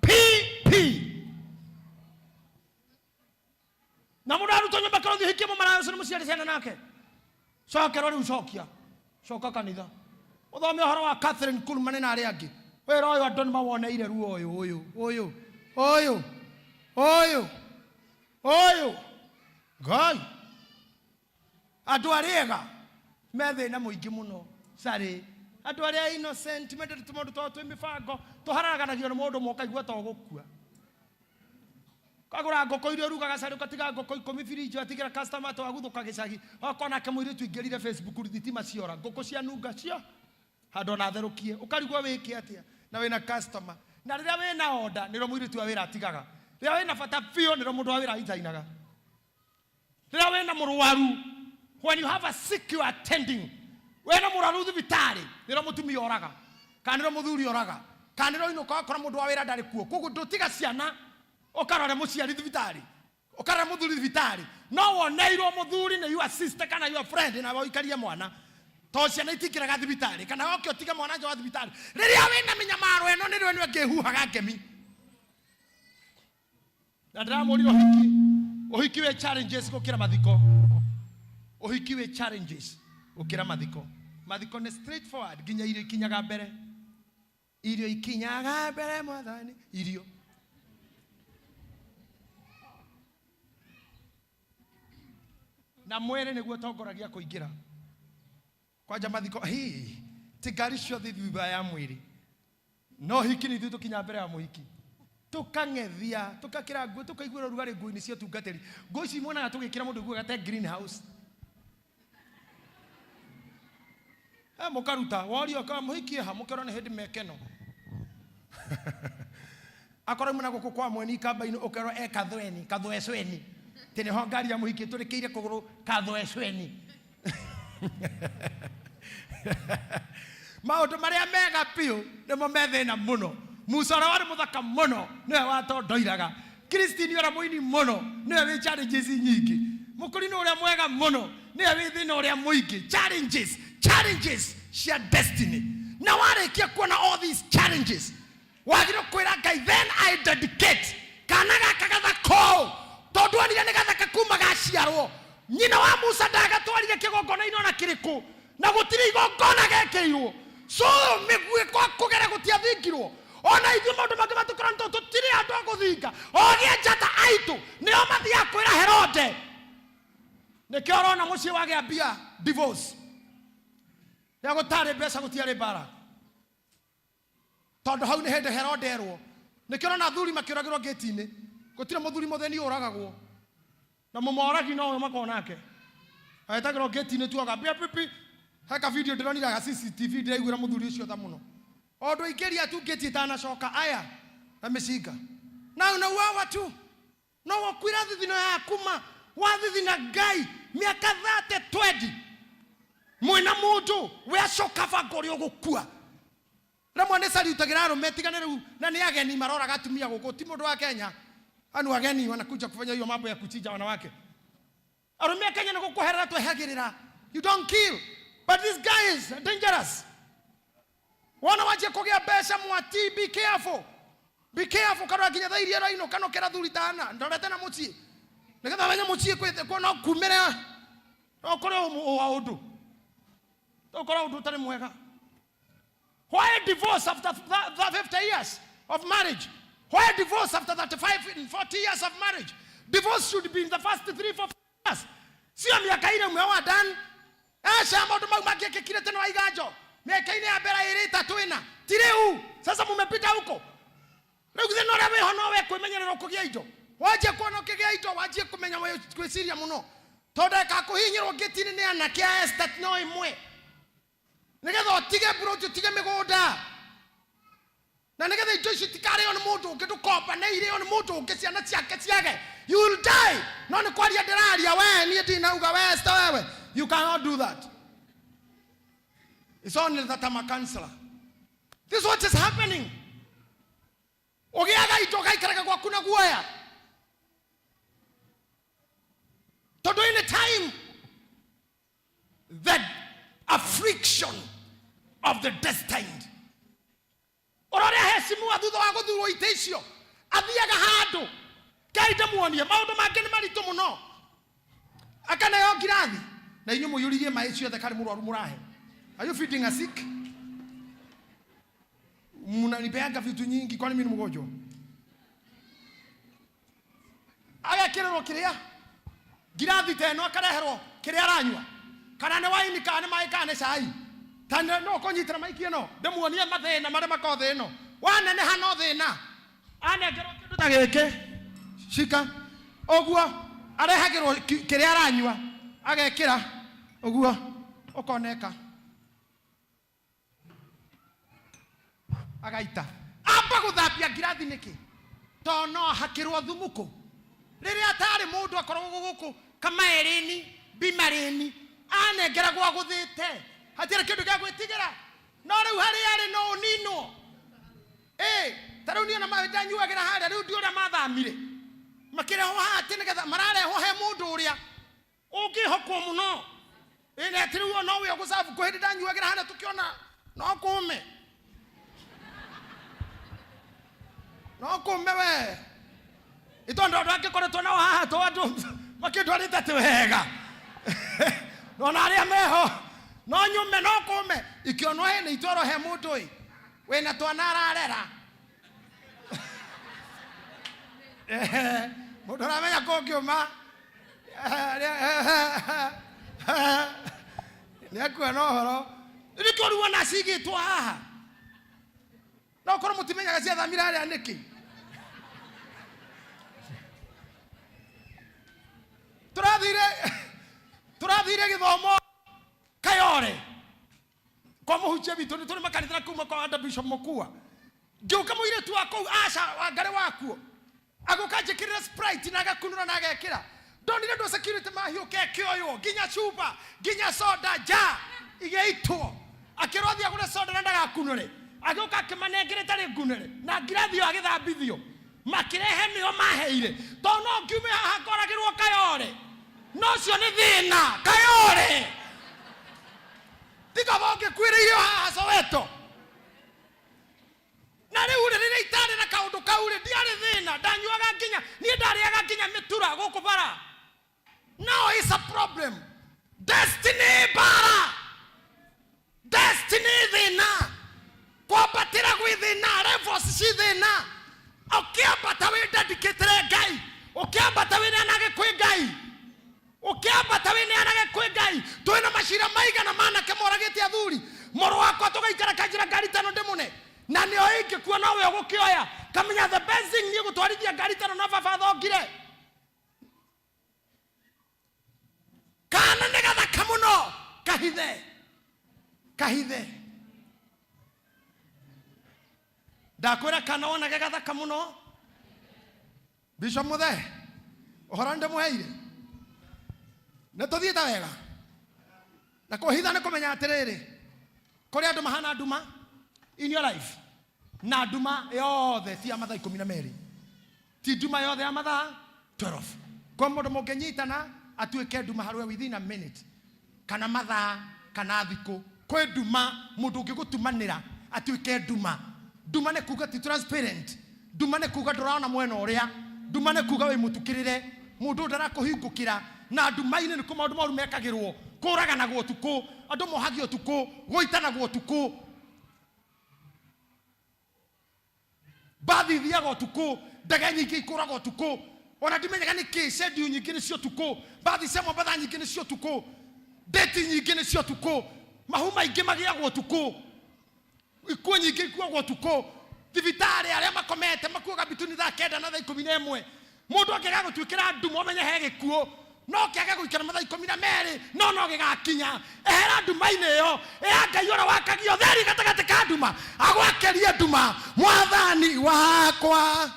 Speaker 1: PP na mundu arutwo nyumba karothi hikie mumaraya ucio muciari ciana nake cokera ri ucokia coka kanitha uthome horo wa Catherine Kuhlman na ari angi wira uyu andu nimawoneire ruo uyu Ngai andu ariega methe na muingi muno sari andu aria innocent mendete tumundu twa mibango tuharaganagio na mundu mokaigua to gukua kagura ngoko irio rugaga sari ukatiga ngoko 10 fridge atigira customer to aguthuka gicagi okona kemwire tuingirire Facebook thitima ciora ngoko cia nunga cio hando na therukie ukarigwa wiki atia na wina customer na riria wina order niro mwire tu awira atigaga riria wina bata fio niro mundu awira itainaga riria wina murwaru when you have a sick you are attending wena muraru thibitari niro mutumia oraga kaniro muthuri oraga kaniro ino kora mundu awira ndari kuo kugu ndutiga ciana okarore muciari thibitari okarore muthuri thibitari no woneirwo muthuri na your sister kana your friend na woikarie mwana to ciana itikiraga thibitari kana oke otiga mwana nja wa thibitari riria wina minyamaro eno nirwe niwe ngehuhaga ngemi na ndamuriro uhiki we challenges gukira mathiko uhiki we challenges gukira mathiko ni straightforward ginya irio ikinyaga mbere mwathani irio na mwere niguo tongoragia kuingira kwanja mathiko tigari ciothe thutha ya mwiri no hiki ni thutu kinya mbere ya muhiki tukang'ethia tukakira nguo tukaigura rugari nguo-ini cia tungateri nguo ici mwonaga tugikira mundu nguo gate greenhouse mukaruta worio kama muhikie ha mukero ni hindi mekeno akora muna guku kwa mweni kamba-ini ukero kathwecweni tene ho ngari ya muhikie turikiire kuguru kathwecweni maundu maria mega piu nimo methina muno Musara wari muthaka muno niwe watondoiraga Kristini ora muini muno niwe wi challenges nyingi mukurini uria mwega muno niwe wi thina uria muingi challenges cia destiny na warikia kuona all these challenges wagiro kwira Ngai then I dedicate kana gaka gathako tondu anire ni gathaka kuma gaciarwo nyina wa Musa ndagatwarire kigongona inona kiriku na gutiri igongona gekeirwo so migwe kwa kugera gutia thingirwo ona ithu maundu mangi matukora tutiri andu aguthinga ogie njata aitu nio mathia kwira Herode nikio rona mucii wage mbia divorce ya gutari mbeca gutiari bara tondu hau ni hindi Herode erwo nikio rona thuri makioragirwo gate-ini gutire muthuri mutheni uragagwo na mumoragi no we makonake aitagirwo gate-ini tu agambia pipi haka video ndironira ga CCTV ndiraigura muthuri ucio tha muno ondo igeria tu gate itana coka aya na miciga na wawa tu no wakwira thithino ya kuma wathithina Ngai miaka 30 mwina mundu we acoka bangori ugukua ramwe ni salutagira arume tigane riu na ni ageni marora gatumia guku ti mundu wa Kenya anu ageni wanakuja kufanya hiyo mambo ya kuchinja wanawake arume Kenya ni gukuherera twehagirira you don't kill but this guy is dangerous wana waje kugea besha mwati be careful kana ginya thairia raino kana kera thuri tana ndorete na muci nigetha wenya muci kwete kona kumera okore undu tari mwega why divorce after 50 years of marriage why divorce after 35 and 40 years of marriage divorce should be in the first 3-4 years sio miaka ile mwe wa dan shamba ndo mageke kile tena waigajo miaka ile ya bera ile 3 tireu sasa mumepita huko leo githeno rawe hono we kwimenyerera kugia ijo waje kuona ukigia ijo waje kumenya moyo kwisiria muno tonda ka kuhinyirwo gitini ni anake a estate no imwe nigetha otige bro tige migunda Na nĩgetha indo ici tikarĩo nĩ mũndũ ũngĩ ndũkomba na irĩo nĩ mũndũ ũngĩ ciana ciake ciage. You will die. No nĩ kwaria ndĩraria we niĩ ndinauga we sta wewe. You cannot do that. It's only that I'm a counselor. This is what is happening. Ũgĩaga indo gaikaraga gwaku na guoya. Tondũ in a time the affliction of the destined. Orore hesimu athutha wa guthurwo ite icio athiaga handu kaida muonie maundu make ni maritu muno akana yo ngirathi na inyu muyuririe mai ciothe kari murwaru murahe. Are you feeding a sick? Munanipeanga vitu nyingi kwani mimi ni mgonjwa? Aya kirero kiria ngirathi teno akareherwo kiria aranywa kana ne waini kana mai kana cai tane no konyitira maiki eno ndemuonie mathina mare makothe eno wane ne hano thina anengerwo kindu ta gike shika oguo arehagirwo kiria aranywa agekira oguo ukoneka agaita amba guthapia ngirathi niki to no hakirwo thumuko riria atari mundu akorwo guku kama erini bimarini anengera gwa guthite hatira kindu gya gwitigira no riu hari ari no nino taru ni na mawenda nyuagira hari riu ndiura mathamire makireho hati nigetha marareho he mundu uria ungihokwo muno ine tiru no we gusafu ko hindi ndanyuagira hari tukiona no kume we itondo ndo akikoretwo na haha to andu makindwarite te wega no na aria meho no nyume no kume ikionwo he ni itoro he mundu we na twana ararera mundu aramenya ko ngiuma ni akwa no horo ni koruwa na sigitwa haha no korwo mutimenyaga cia thamira aria niki turathire githomo Kayore kwa muhunjia bitu tuli makanithira kuma kwa anda Bishop Mokua ngiuka muire tu wako asha wangare wakuo agukajikirira Sprite na agakunura na agekira ndonire ndo security mahiuke kioyo ginya chupa ginya soda ja igeitwo akirothi agure soda na ndagakunure aguka kimanengere tari ngunere na ngirathio agithambithio makirehe nio maheire to no ngiume haha koragirwo Kayore no cio ni thina Kayore tiga bonge kwiririo haha Soweto na riu riri itari na kaundu kaure ndiari thina ndanyuaga nginya ni ndariaga nginya mitura guku bara. Now is a problem. Destiny bara destiny thina kwambatira gwi thina levels ci thina ukiambata wi dedicated Ngai ukiambata wi anage kwi Ngai ukiambata wi anage kwi Ngai twina mashira maiga na mana kemoragite athuri moro wakwa tugaikara kanjira ngari tano ndimune na nio ingi kuo no we gukioya kamenya the best thing ni gutwarithia ngari tano na baba thongire kana negatha kamuno kahithe ndakwira kana ona gegatha kamuno Bishop Muthe uhorande muheire na tuthieta wega na kuhitha ne kumenya atiriri kuri andu mahana nduma in your life na nduma yothe ti amatha 12 ti nduma yothe amatha 12 kwa mundu mungenyitana atuike nduma harwe within a minute kana matha kana thiku kwe nduma mundu ngigutumanira atuike nduma nduma ne kuga ti transparent nduma ne kuga nduraona mwena uria nduma ne kuga we mutukirire mundu ndara kuhingukira na nduma ine ni kuma andu maru mekagirwo kuragana gwo tuku andu mohagio tuku goitana gwo tuku bathi thiago tuku ndege nyingi ikuragwo tuku ona ndimenyaga ni ki schedule nyingi ni cio tuku bathi cia mwambatha nyingi ni cio tuku date nyingi ni cio tuku mahuma ingi magiagwo tuku ikuo nyingi ikuagwo tuku thibitari aria makomete makuaga bituni thaa 9 na thaa 11 mundu angega gutwikira ndumo menye he gikuo no kiage guikara mathaa 12 no gigakinya ehera nduma-inĩ ĩyo ya Ngai ũrĩa wakagio theri gatagatĩ ka nduma agwakerie nduma mwathani wakwa.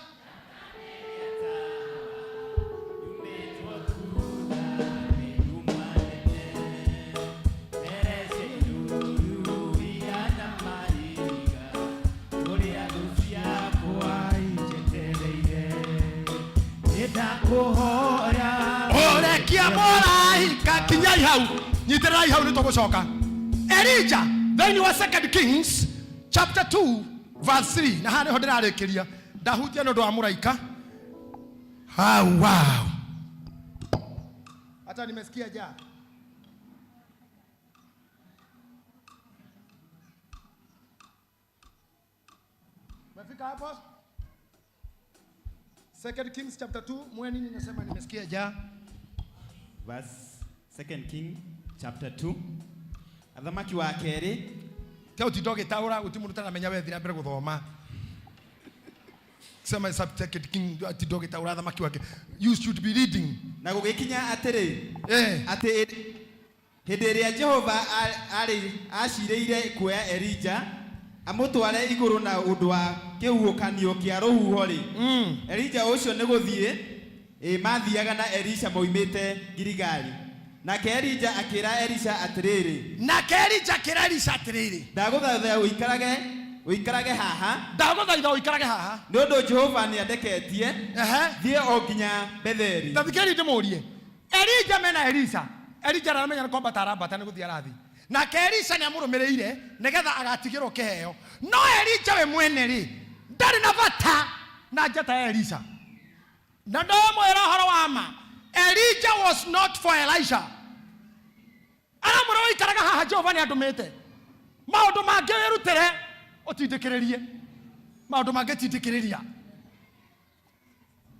Speaker 1: Orekia morai kakinyai hau nyiterai hau nitugucoka. Elijah thĩinĩ wa 2 Kings chapter 2 verse 3 na haniho ndirarĩkĩria ndahutia nĩ ũndũ wa mũraika. Wow, hata nimesikia ja mafika hapo. 2 Kings chapter 2 mweni ninasema nimesikia ja
Speaker 2: verse 2 King chapter 2 athamaki wa keri
Speaker 1: teo tidoge taura utimundu taramenya we thira mbere guthoma sema 2 King tidoge taura athamaki wake you should be reading
Speaker 2: na gugikinya atiri ati hindi ĩrĩa Jehova acirĩire kuoya Elijah amutware iguru na undu wa kihuukanio kia ruhuho ri Elijah ucio ni guthie mathiaga na Elisha moimite Gilgali. Nake Elijah akira Elisha atiriri ndaguthaitha uikarage haha ni undu Jehova ni andeketie thie o nginya Betheli.
Speaker 1: Ndathikiri ndimurie Elijah mena Elisha aramenya kwamba tarambata ni guthia rathi nake Elisha ni amurumireire nigetha agatigirwo kiheo. No Elijah we mwene ri ndari na bata na njata ya Elisha. Na ndomwira horo wa ma Elijah was not for Elisha. Aramura ikaraga haha Jehova ni andumite maundu mangi wirutere utindikiririe maundu mangi tindikiriria.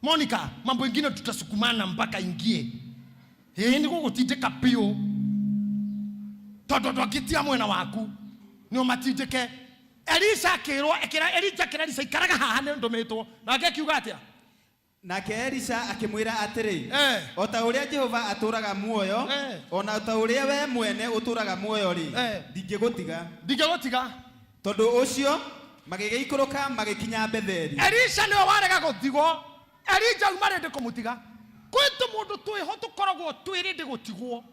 Speaker 1: Monica, mambo ingine tutasukumana mpaka ingie ni gugutindika pio tondu twakitia mwena waku ni umatindike. Elisha akirwa Elijah Elisha ikaraga haha ni ndumitwo nake akiuga atia.
Speaker 2: Nake Elisha akimwira atiri o ta uria Jehova aturaga muoyo ona ta uria we mwene uturaga muoyo ri ndingigutiga tondu ucio magigeikuruka magikinya Betheli.
Speaker 1: Elisha niwe warega gutigwo. Elijah umarende kumutiga kwitu mundu twiho tukoragwo twirinde gutigwo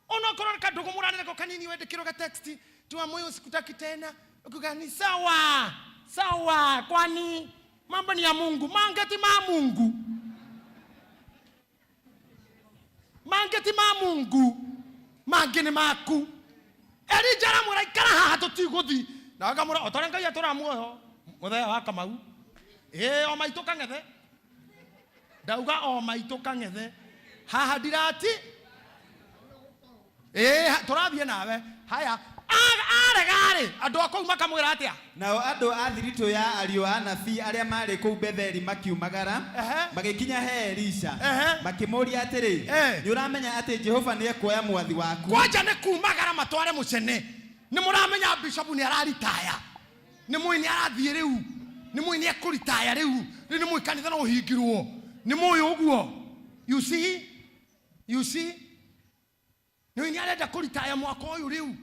Speaker 1: ona korora kandugu muranire ko kanini wendekiro ga text tuwa moyo sikutaki tena ukugani sawa kwani mambo ni ya Mungu mangeti ma Mungu mangeni maku. Elijah amura ikara haha tutiguthi na akamura otore Ngai atura muoyo muthea wa Kamau o maitu kangethe ndauga o maitu kangethe haha ndirati turathie nawe haya aregare andu akou makamwira atia.
Speaker 2: Nao andu a thirito ya ariu a nabii aria mari kuu Betheli makiumagara magikinya he Elisha makimuria atiri ni uramenya ati Jehova ni ekuoya mwathi waku.
Speaker 1: Kwanja ni kumagara matware mucene ni muramenya bishop ni araritaya ni mwini arathie riu ni mwini ekuritaya riu ni mwikanitha no uhingirwo ni moyo uguo. You see ni mwini arenda kuritaya mwaka uyu riu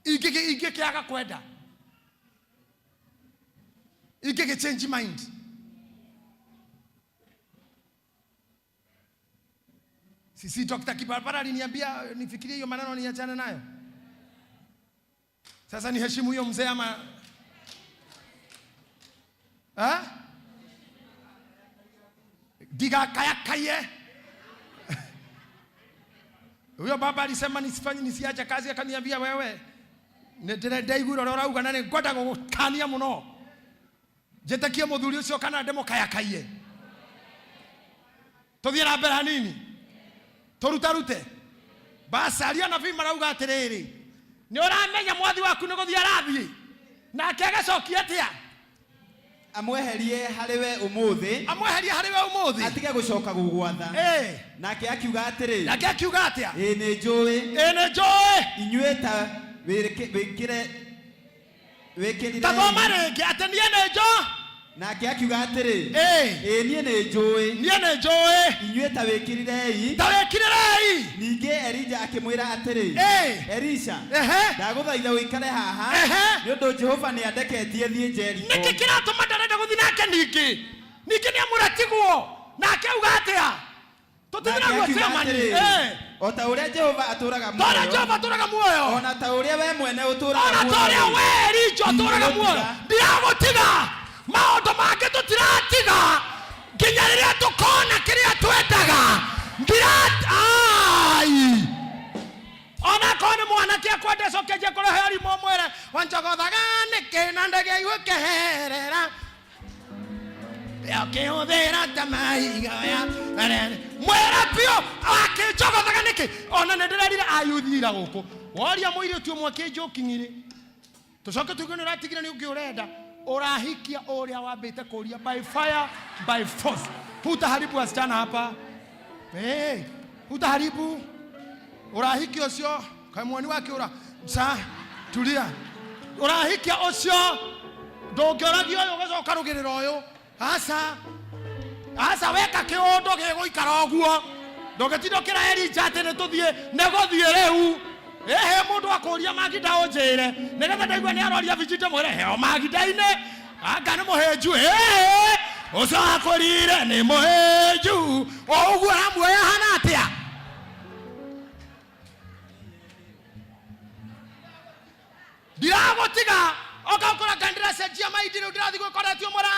Speaker 1: Ige kiaga kwenda. Ige change mind. Sisi Dr. Kibarabara aliniambia nifikirie hiyo maneno niachane nayo. Sasa niheshimu hiyo mzee ama diga kaya kaye. Huyo baba alisema nisiache kazi akaniambia wewe ndaiguro rorauga na ngwenda gukania muno jetakie muthuri ucio kana ndemo kaya kaiye tuthie na mbere hanini turutarute basi aria nabii marauga atiriri ni uramenya mwathi waku ni guthia rathie nake agacokia atia
Speaker 2: amweherie hariwe umuthi atige gucoka gugwatha nake akiuga atiri
Speaker 1: atia
Speaker 2: ni njui inyue ta wikire
Speaker 1: tathoma ringi ati nie ni njo
Speaker 2: Nake akiuga atĩrĩ,
Speaker 1: niĩ
Speaker 2: nĩ njũĩ inyuĩ ta wĩkĩrirei.
Speaker 1: Ningĩ
Speaker 2: Elija akĩmwĩra atĩrĩ, Elisha, ndagũthaitha ũikare haha nĩ ũndũ Jehova nĩ andeketie thiĩ Jeriko.
Speaker 1: Nĩkĩ kĩratũma ndarenda gũthiĩ nake ningĩ nĩ amũratigwo nake auga atĩa tũtithira gwĩcemani
Speaker 2: o ta ũrĩa Jehova atũraga muoyo, ona ta ũrĩa we mwene ũtũraga muoyo,
Speaker 1: Elija atũraga muoyo, ndiragũtiga maũndũ mangĩ tũtiratiga nginya rĩrĩa tũkona kĩrĩa twendaga ona kone mwanake akwenda cokeje kũrehe arimũ mwĩre wanjogothaga nĩkĩ na ndege igũkĩherera akĩhũthĩra ta mahiga mwĩre biũ akĩnjogothaga nĩkĩ. Ona nĩndĩrerire ayuthira gũkũ woria mũirĩtu ũmwe kĩnjũkinyire tũcoke tuge nĩ ũratigire nĩ ũngĩ ũrenda ũrahikia ũrĩa wambĩte kũria by fire by force. Hutaharibu wasichana hapa, hutaharibu. Urahikia ũcio kamwani wake tulia. Urahikia ũcio ndũngĩoragio ũyũ ũgacoka rũgĩrĩra ũyũ. Asa weka kĩũndũ gĩgũikara ũguo ndũngĩtinda ũkĩra Elija atĩ nĩtũthiĩ nĩgũthiĩ rĩu. Mũndũ akũria Magida ũnjĩre nĩgetha ndaigua nĩ aroria vijite mwĩre heo Magida-inĩ anga nĩ mũhĩnju ũcio akũrire nĩ mũhĩnju ũguo amuoya hana atĩa. Ndiragũtiga ũgakora kandiracenjia maindi rĩu ndĩrathiĩ gwĩkoretio mũra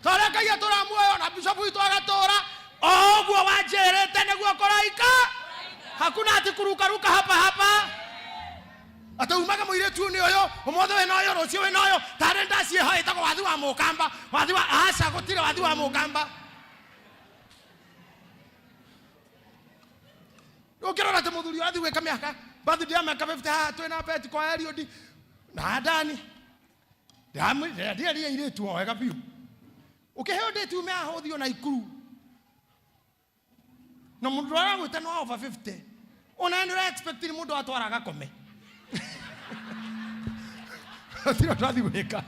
Speaker 1: tondũ Ngai atũra muoyo na bishop witũ agatũra ũguo wanjĩrĩte nĩguo kũraika. Hakuna ati kuruka hapa. Ata umaga mũirĩtu nĩ ũyũ ũmũthĩ wĩ na ũyũ rũciũ wĩ na ũyũ tarĩ ndaciĩ ho ĩtagwo wathi wa mũkamba wathi wa gũtirĩ wathi wa mũkamba. Ũkĩrora atĩ mũthuri wathi gwĩka mĩaka birthday ya mĩaka 50 twĩna beti kwa Eliud na ndani ndiaria irĩtu o wega biũ ũkĩheo date ume ahũthio na ikuru na mũndũ aragwĩte no over 50 ona nĩ expect ni mũndũ atwaraga kome. Tiro twathi gwĩka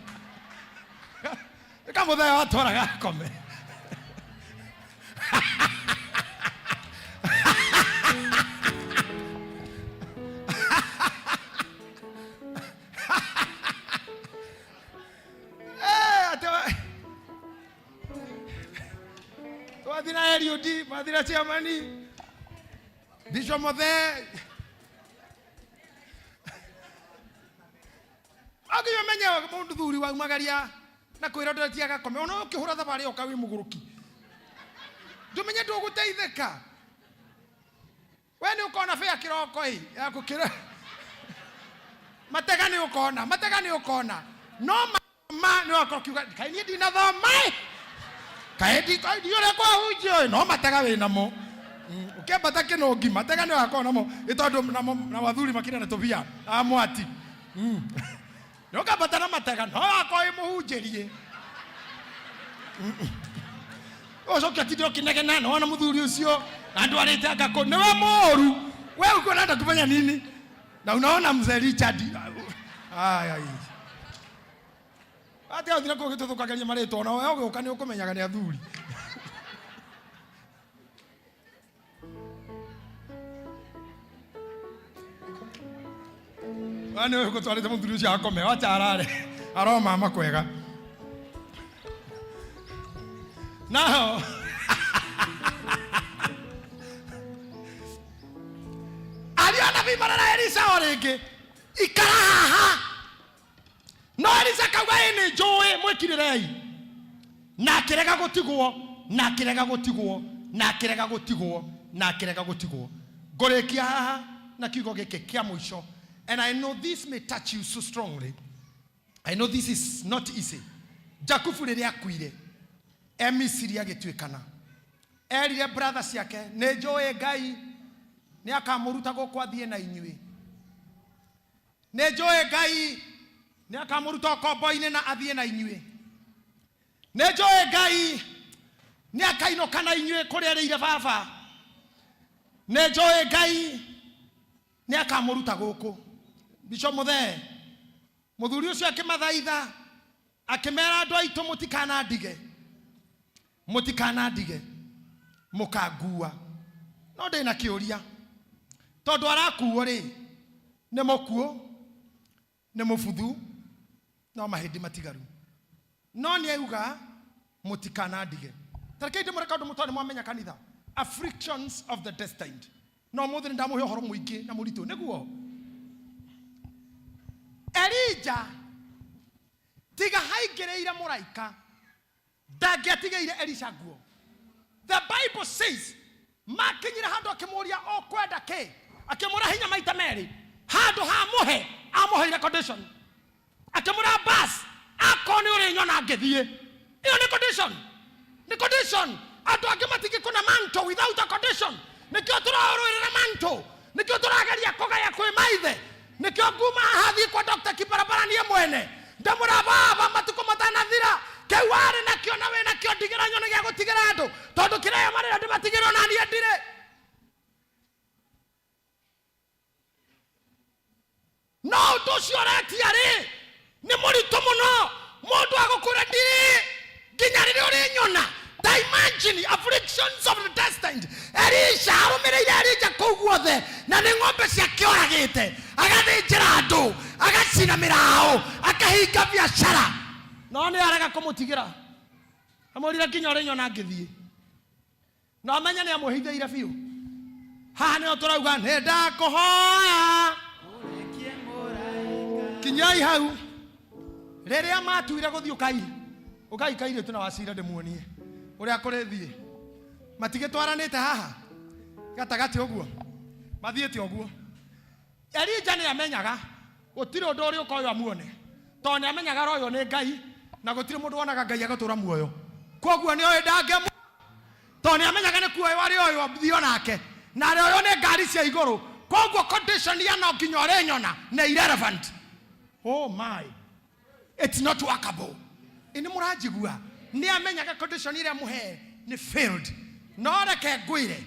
Speaker 1: mũthenya atwaraga kome. Twathina Eliud mathira ciamani Bishop Mothe Agio menye mundu thuri wa magaria na kwira ndotia gakome ona ukihura thabari oka wi muguruki ndumenye nduguteithika we ni ukona fea kiroko hii ya gukira matega ni ukona no ma ni ukokiuga kaini ndina thoma kaidi yore kwa hujio no matega we namo ukembata kino ngima matega ni wakona mo itondu na wathuri makina na tobia amwati Noka batana matega no akoi muhunjirie. Ozo katidio kinegena no na muthuri ucio andu arite agako niwe moru we uko nenda kufanya nini na unaona mzee Richard ati athira ko gituthukageria marito na we ugoka ni ukumenyaga ni athuri Ani uko twarite muthuri ucio akome wacha arare aroma makwega nao aliona vimana na Elisa orege ikaraha no Elisa kauga ni joe mwekirerei na kirega gutigwo na kirega gutigwo na kirega gutigwo na kirega gutigwo ngorekia haha na kigo gike kia mwisho. And I know this may touch you so strongly. I know this is not easy. Jakufu rĩrĩa akuire Emisiri agĩtuĩkana erire brothers yake nĩnjũĩ Ngai nĩ akamũruta gũkũ athiĩ na inyuĩ nĩnjũĩ Ngai nĩ akamũruta ũkombo-inĩ na athiĩ na inyuĩ nĩnjũĩ Ngai nĩ akainũka na inyuĩ kũrĩa rĩire baba nĩnjũĩ Ngai nĩ akamũruta gũkũ. Bishop Mothe muthuri ucio akimathaitha akimera andu aitu mutikanandige mukangua. No ndina kiuria tondu arakuo ri ni mukuo ni mubuthu no mahindi matigaru. No ni auga mutikanandige. Tarekei ndimure kaundu mutone mwamenya kanitha. Afflictions of the destined. No muthe ndamuhe uhoro muingi na muritu niguo. Elijah tiga haigereire muraika ndangetigeire Elisha guo. The Bible says makinyira handu akimuria okwenda ki akimura hinya maita meri handu ha muhe amuheire condition akimura bas akoni uri nyona ngithie iyo ni condition. Ni condition. Andu angi matiki kuna manto without a condition. Nikio turaurira manto nikio turageria kugaya kwi maithe nikio nguma hathi kwa Dr. Kibarabara nie mwene ndamura baba matuko matanathira keware nakio nawe nakio ndigira nyone gya gutigira andu tondu kireya marira ndimatigiro na nie ndire. No tucioreti ari ni muritu muno mundu agukura ndiri nginya riri uri nyona. Imagine afflictions of the destined. Elisha arumireire Elijah kuguothe na ni ng'ombe cia kioragite agathĩnjĩra andu agacina mirao akahinga biashara. No ni arega kumutigira amurire nginya uri nyona ngithie no amenya ni amuhithiire biu. Haha ni turauga ni ndakuhoya kinyai hau riria matuire guthiukai ukaikaire tuna wasira ndimuonie uria kurethie matige twaranite haha gatagati oguo mathiete oguo. Elijah ni amenyaga gutire undu uri ukoyo amuone to ni amenyaga royo ni Ngai na gutire mundu wonaga Ngai agatura muoyo koguo ni oyo ndangemu to ni amenyaga ni kuoyo wari oyo thio nake na royo ni ngari cia iguru koguo condition ya no nginya uri nyona na irrelevant. Oh my, it's not workable. Ini murajigua ni amenyaga condition ile muhe ni failed. No reke ngwire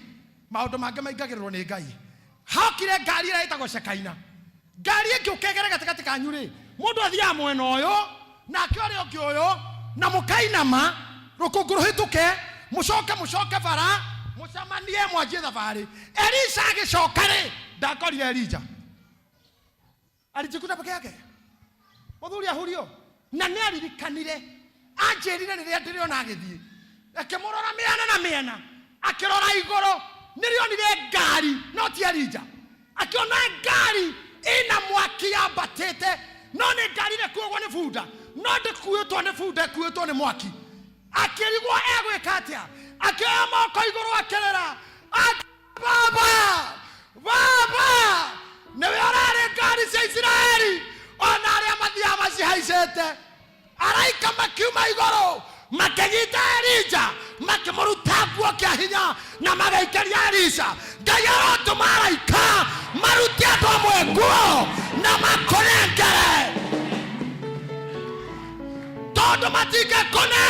Speaker 1: maundu mange maingagirwo ni Ngai. Hakire ngari ira itagwo Shekaina. Ngari iki ukegere gatigati kanyu ri mundu athia mwena uyu na kiore ukioyo na mukainama rukunguru hituke mucoke bara mucamanie mwanjie thabari. Elisha agicoka ri ndakorire Elijah alijikuta peke yake muthuri ahurio na ni aririkanire anjirire riria ndiriona agithie akimurora miena akirora iguru nirionire ngari no ti Elijah akiona ngari ina mwaki ambatite no ni ngari ire kuogwo ni bunda no ndikuitwo ni bunda kuitwo ni mwaki akirigwo egwika atia akioya moko iguru akirera baba niwe urari ngari cia Israeli ona aria mathia macihaicete araika makiuma iguru makanyita Elijah makimuruta nguo kia hinya na magaikaria Elisha. Ngai arotuma araika maruti andu amwe nguo na makonengere tondu matingekone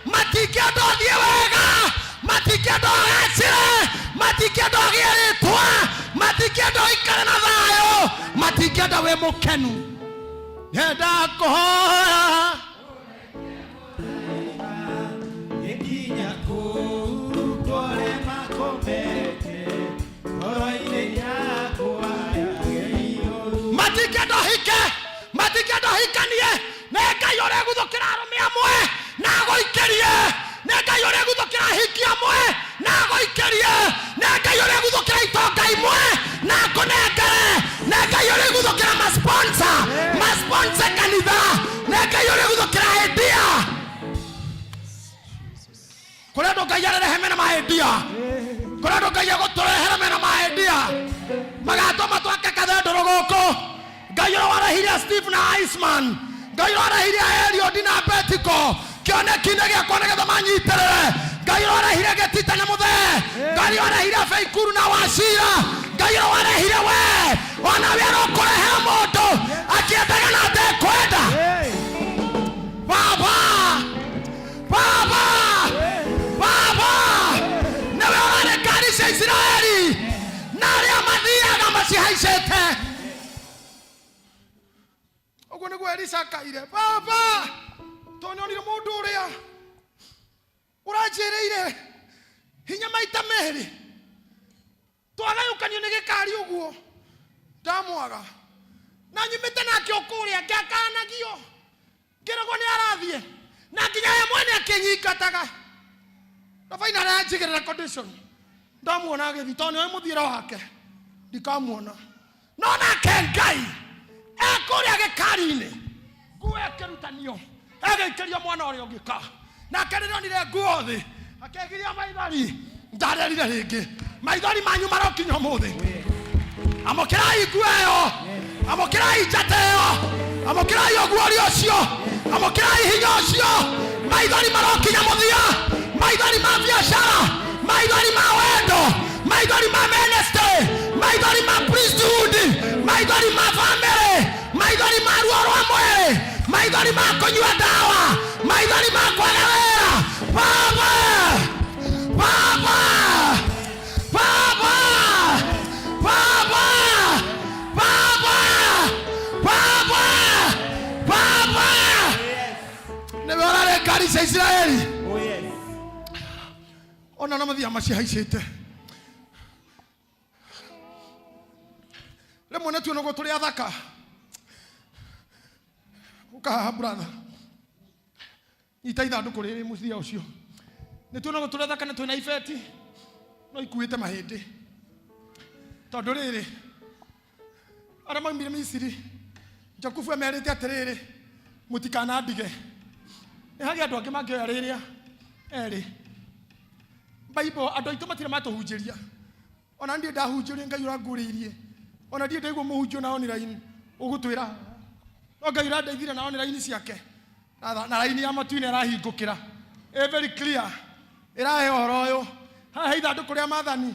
Speaker 1: matingendo thie wega matingendo gacire matingendo gieritwa matingendo ikare na thayo matingendo we mukenu. Nenda kuhoya
Speaker 3: Ekinya kukore makomete Oroine yakwa yageio
Speaker 1: matingendo hikanie na Ngai ore guthukira arume amwe na goikerie na Ngai ore guthukira hiki amwe na goikerie na Ngai ore guthukira itonga imwe na konengere na Ngai ore guthukira masponsor kanitha na Ngai ore guthukira endia kore ndo Ngai arehe mena maendia kore ndo Ngai agoturehere mena maendia magatoma twake kathendo goko Ngai ore warahire Steve na Iceman Ngai ore warahire Eliud na Betiko kione kine gya kone getha manyiterere Ngai ore warahire Getita na Muthe Ngai ore warahire Feikuru na Wachira Ngai ore warahire we ona we arokurehe mundu akiendaga na ndekwenda baba nawe orare ngari cia Israeli na aria mathiaga macihaicete uguo niguo Elisha akaire baba Tonyo ni mundu uria uranjireire hinya maita meri twagayukanio ni gikari uguo ndamwaga na nyimite nake okuria ngakanagio ngiragwo ni arathie na nginya ye mwene akinyingataga na final anjigirira condition ndamuona agithi Tonyo we muthiira wake ndikamuona no nake Ngai ekuria gikari-ini nguo ekirutanio egeikeria mwana uria ungika na keririonire nguo thi akegiria maithori ndarerire ringi maithori manyu marokinya muthi amokirai nguo iyo amokirai njata iyo amokirai oguori ucio amokirai hinya ucio maithori marokinya muthia maithori ma biashara maithori ma wendo maithori ma ministry maithori ma priesthood maithori ma family maithori ma ruo rwa mwiri maithori ma kunyua dawa maithori ma kwaga wira baba baba baba baba baba baba baba neverare kanisa Israeli ona na mathia maci haicite rimwe na tuonago turi athaka ukaha brother nyita ithanduku riri muthia ucio ni tuonago turi athaka na twina ifeti no ikuite mahindi tondu riri ara maumire Misiri Jakubu emerite atiriri mutikana ndige ni hagi andu angi mangioya riria eri Bible andu aitu matire matuhunjiria ona ndie ndahunjiria Ngai uranguriirie ona ndie ndaigua muhunjio na online ugutwira no Ngai urandeithire na online ciake na line ya matuine rahingukira very clear irahe horo uyu haha ithanduku ria mathani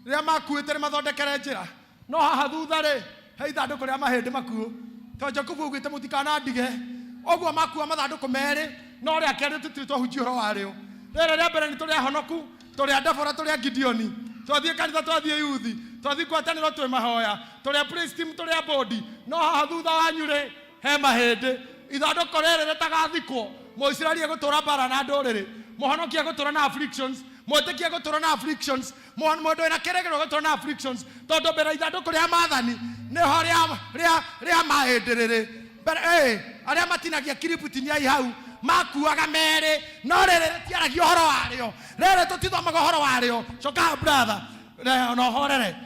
Speaker 1: ria makuite ri mathondekere njira no haha thutha ri he ithanduku ria mahindi makuo to Jakubu ugite mutikana ndige oguo makua mathanduku meri no ria keri tutire twahunjio horo wario rere ria mbere ni turi ahonoku turi Debora turi Gideoni twathie kanitha twathie yuthi twathie kwataniro twi mahoya turi praise team turi body no haha thutha wanyu ri he mahindi ithanduku riri ritagathikwo Muisraeli egutura bara na nduriri muhonokia egutura na afflictions mwetikia egutura na afflictions mundu ina kiregero egutura na afflictions tondu mbere ithanduku ria mathani ni ho ria mahindi riri mbere aria matinagia kiributi ni ai hau makuaga meri no riri ritiaragio horo wario riri tutithomaga horo wario coka brother no horere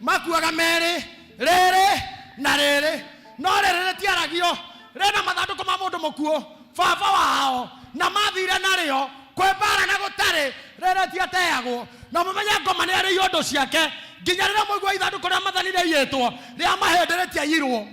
Speaker 1: makuaga meri riri na riri no riri ritiaragio rena mathanduku ma mundu mukuo baba wao na mathire nario kwembara na gutari riri tiateagwo na mumenye ngoma ni ari yondu ciake nginya rira muigua ithanduku ria mathani riaiyitwo ria mahindi ritiaiyirwo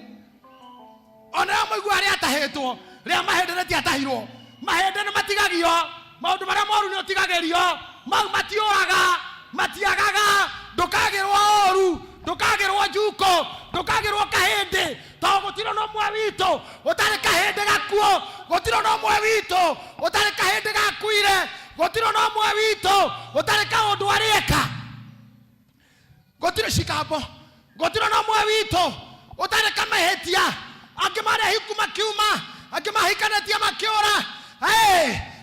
Speaker 1: ona muigua ria tahitwo ria mahindi ritiatahirwo mahindi ni matigagio maundu maria moru ni utigagirio mau matioaga matiagaga ndukagirwo oru ndukagirwo njuko ndukagirwo kahindi to gutiro no mwe witu utari kahindi gakuo gutiro no mwe witu utari kahindi gakuire gutiro no mwe witu utari kaundu arieka gutiro shikambo gutiro no mwe witu utari kamahetia angimare hikuma kiuma angimahikanetia makiora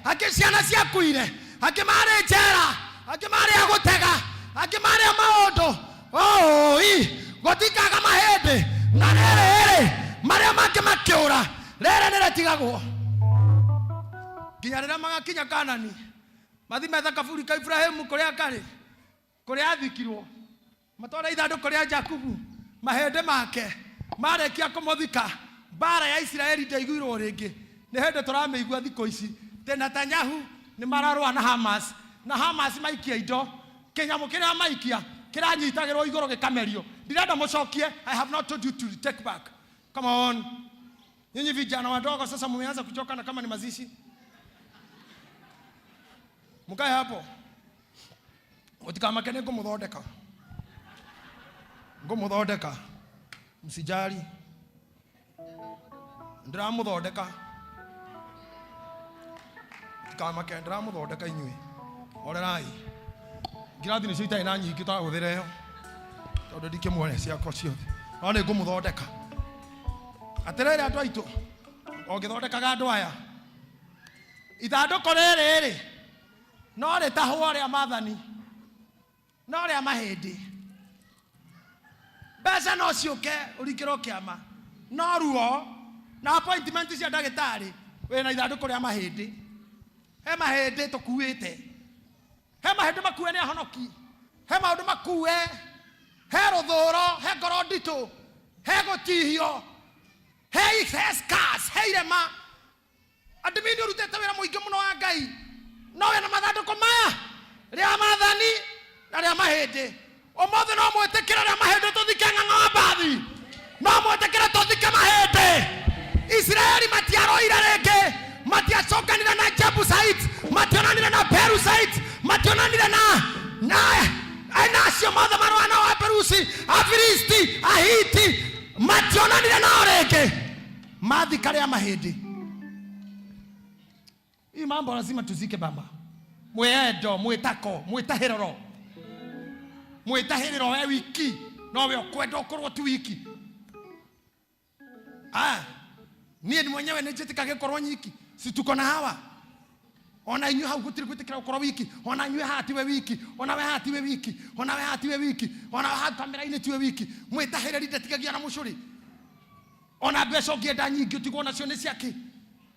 Speaker 1: angiciana ciakuire angimare njera angimare agutega angimare maundu gutikaga mahindi na riri maria mangi makiura riri niritigagwo nginya riria magakinya Kanani mathi metha kaburi ka Ibrahimu kuria kari kuria athikirwo matwara ithanduku ria Jakubu mahindi make marekia kumuthika bara ya Israeli ndaiguirwo ringi ni hende turameigua thiko ici Netanyahu ni mararwa na Hamas maikia indo kinyamu kiria maikia kiranyitagirwo iguru gikamerio ndirenda mucokie I have not told you to take back come on nyinyi vijana wadogo sasa mmeanza kuchoka na kama ni mazishi mkae hapo utikama kene ngumuthondeka msijali ndiramuthondeka kama kendra muthondeka inyui orerai ngirathi ni ciita ina nyingi ta guthireo tondu ndikimwone ciakwa ciothe no ni ngumuthondeka atirere andu aitu Ogithondekaga andu aya ithandũkũ rĩrĩ no rĩtahwo rĩa maathani no rĩa mahĩndĩ. Mbeca no ciũke ũringĩrwo kĩama no ruo na appointment cia ndagĩtarĩ wĩna ithandũkũ rĩa mahĩndĩ. He mahĩndĩ tũkuĩte, he mahĩndĩ makuwe nĩ ahonoki, he maũndũ makuwe, he rũthũũro, he ngoro nditũ, he gũtihio, he scars, he irema. Andũ mini ũrutĩte wĩra mũingĩ mũno wa Ngai no wĩna mathandũkũ maya rĩa maathani na rĩa mahĩndĩ. Ũmũthĩ no mwĩtĩkĩre rĩa mahĩndĩ tũthike ng'ang'a wa mbathi, no mwĩtĩkĩre tũthike mahĩndĩ. Israeli matiaroire rĩngĩ, matiacokanire na Jebusites, mationanire na Perusites, mationanire na acio mothe marwana wa Perusi, Afilisti, Ahiti, mationanire nao rĩngĩ, mathika rĩa mahĩndĩ. Hii mambo lazima tuzike baba. Mwendo, mwitako, mwitahiroro. Mwitahiriro we wiki, no we okwenda ukorwo tu wiki. Niĩ ni mwenyewe nĩnjĩtĩkaga gĩkorwo nyiki, si tuko na hawa. Ona inyuĩ hau gũtirĩ gwĩtĩkĩra gũkorwo wiki, ona inyuĩ haha tiwe wiki, ona we haha tiwe wiki, ona we haha tiwe wiki, ona we haha kamera-inĩ tiwe wiki. Mwĩtahĩrĩri ndatigagia na mũcũrĩ. Ona mbeca ũngĩenda nyingĩ ũtigwo nacio nĩ ciake.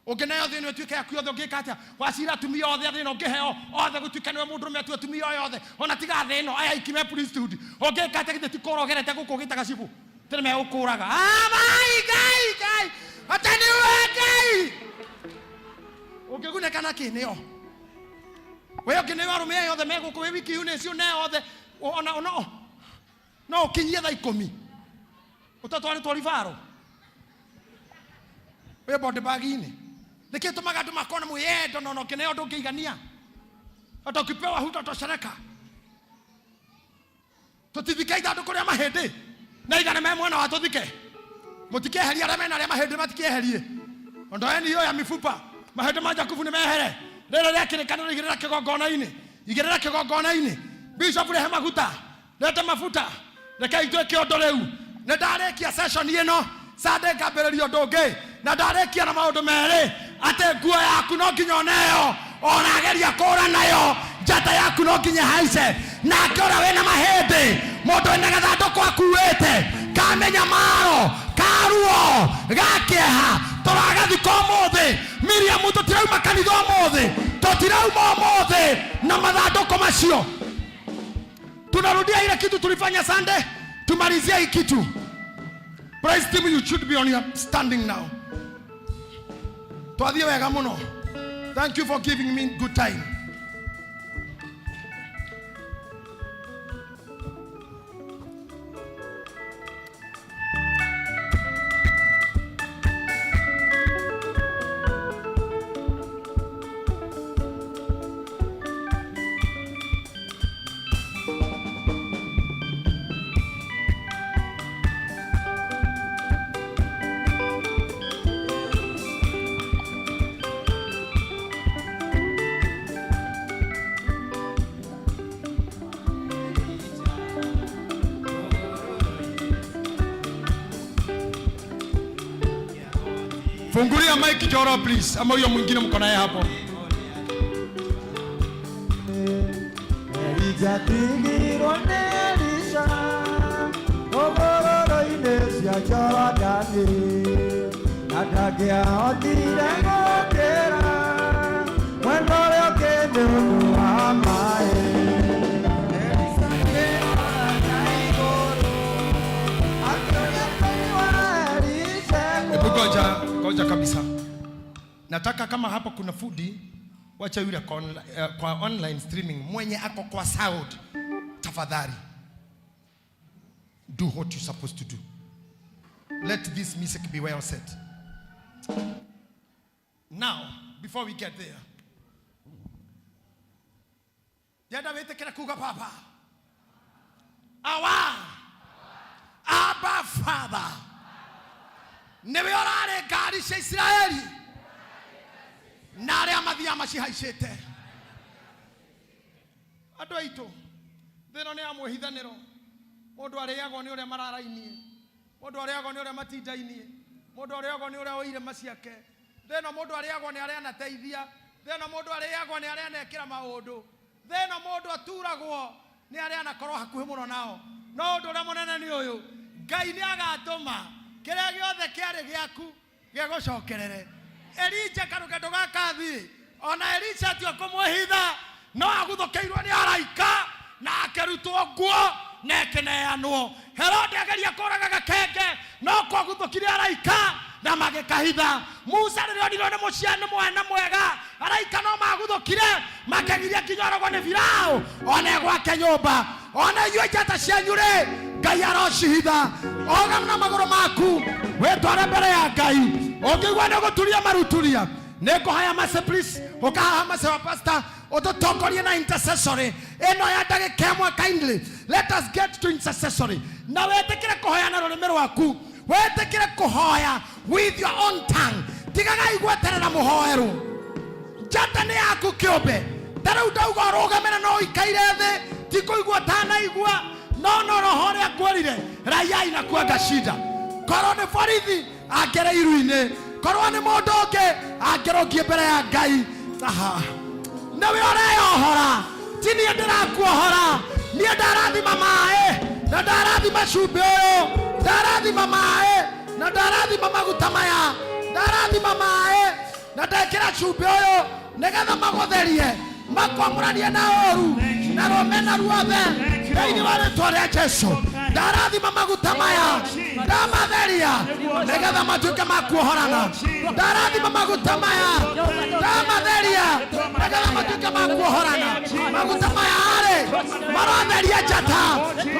Speaker 1: Ũngĩneo thĩinĩ ũtuĩke yaku yothe ũngĩka atĩa? Wacira atumia othe thĩinĩ ũngĩheo othe gũtuĩka nĩwe mũndũrũme atue atumia yothe, ona tiga thĩ ĩno aya ikime priesthood. Ũngĩka atĩa githĩ ti kũrogerete gũkũ gĩtaga cibu? Tene megũkũraga. Ngai atani we Ngai. Ũngĩgunĩka na kĩ nĩo? We ũngĩneo arũme yothe megũkũ we wiki une cio neo othe ona no ũkinyie thaa 10 ũtatwarĩtwo ribaro we body bag-inĩ. Nĩkĩ tũmaga andũ makona mwĩyendo no ũkĩneo ndũngĩigania? Hata ukipewa hutatosheleka. Tũtithike ithandũkũ rĩa mahĩndĩ na igana me mwena wa tũthike. Mũtikeheria arĩa mena rĩa mahĩndĩ matikeherie. Ondoeni hiyo ya mifupa. Mahĩndĩ ma Jakubu nĩ mehere. Rĩrĩa rĩa kĩrĩkanĩro igĩrĩra kĩgongona-inĩ. Bishop rehe maguta. Leta mafuta. Reke ituĩke ũndũ rĩu. Nĩndarĩkia session ĩno. Sunday ngambĩrĩria ũndũ ũngĩ. Na ndarĩkia na maũndũ merĩ. Atĩ nguo yaku no nginya oneyo. Ona ageria kũra nayo. Njata yaku no nginya haice. Na ngĩora wĩna mahĩndĩ. Mũndũ wĩna gathandũkũ akuĩte. Kamenya maro. Karuo. Gakĩeha. Tũragathika ũmũthĩ. Miriam tũtirauma kanitha ũmũthĩ. Tũtirauma ũmũthĩ na mathandũkũ macio. Tunarudia ile kitu tulifanya Sunday. Tumalizia hii kitu. Praise team, you should be on your standing now. Twathie wega muno. Thank you for giving me good time. Fungulia mic Joro please. Ama huyo mwingine mko naye hapo.
Speaker 3: Elijatigirwo nĩ Elisha ũhoro-inĩ cia Jorodani na ndangĩahotire gũkĩra mwena ũrĩa ũngĩ nĩ ũndũ wa maaĩ. Elisha akĩona igũrũ akĩoya Ngai wa Elisha.
Speaker 1: Ngoja kabisa. Nataka kama hapa kuna foodi, wacha yule kwa online streaming mwenye ako kwa sound, tafadhali do what you're supposed to do. Let this music be well set. Now, before we get there, yada wete kila kuga papa. Awa Abba Father. Newe orare ngari cia Israeli na arĩa mathia macihaicĩte. Andũ aitũ thĩno nĩ ya mwĩhithanĩro. Mũndũ arĩagwo nĩ ũrĩa mararainie, mũndũ arĩagwo nĩ ũrĩa matindainie, mũndũ arĩagwo nĩ ũrĩa ũire maciake, thĩna mũndũ arĩagwo nĩ arĩa anateithia, thĩna mũndũ arĩagwo nĩ arĩa anekĩra maũndũ, thĩna mũndũ aturagwo nĩ arĩa anakorwo hakuhĩ mũno nao. No ũndũ ũrĩa mũnene nĩ ũyũ, Ngai nĩ agatũma kĩrĩa gĩothe kĩarĩ gĩaku gĩgũcokerere. Elija karũgendo gaka thiĩ, ona Elisha atio kũmwĩhitha, no aguthũkĩirwo nĩ araika na akĩrutwo nguo na akĩneanwo. Herode ageria kũraga Gakenge, no kwaguthũkire araika na magĩkahitha. Musa rĩrĩa onirwo nĩ mũciani mwana mwega, araika no maguthũkire makĩgiria kinyorogwo nĩ Firaũ ona gwake nyũmba. Ona inyuĩ njata cianyu rĩ, Ngai arocihitha. Oga na magũrũ maku wĩtware mbere ya Ngai, ũngĩigua nĩ gũturia maruturia. Nĩngũhaya mace please, ũkahaha mace wa pastor ũtũtongorie na intercessory ĩno ya ndagĩka ĩmwe kindly. Let us get to intercessory. Na wĩtĩkĩre kũhoya na rũrĩmĩ rwaku, wĩtĩkĩre kũhoya with your own tongue. Tigaga igweterera mũhoerwo. Njata nĩ yaku kĩũmbe. Tarĩu ndauga ũrũgamĩre no ikaire thĩ, ti kũigua tanaigua, no roho ũrĩa kwĩrire raiai na kuanga shida. Korwo nĩ borithi angere iru-inĩ, korwo nĩ mũndũ ũngĩ angerogie mbere ya Ngai. Nawe ũreyohora, ti niĩ ndĩrakuohora. Niĩ ndarathima maĩ na ndarathima cumbĩ ũyũ, ndarathima maĩ na ndarathima maguta maya, ndarathima maĩ na ndekĩra cumbĩ ũyũ nĩgetha magũtherie, makwamũranie na ũru na rũmena ruothe thĩinĩ wa rĩĩtwa rĩa Jesũ. Ndarathima maguta maya, ndamatheria nĩgetha matuĩke ma kuohorana. Ndarathima maguta maya, ndamatheria nĩgetha matuĩke ma kuohorana. Maguta maya arĩ marotheria njata.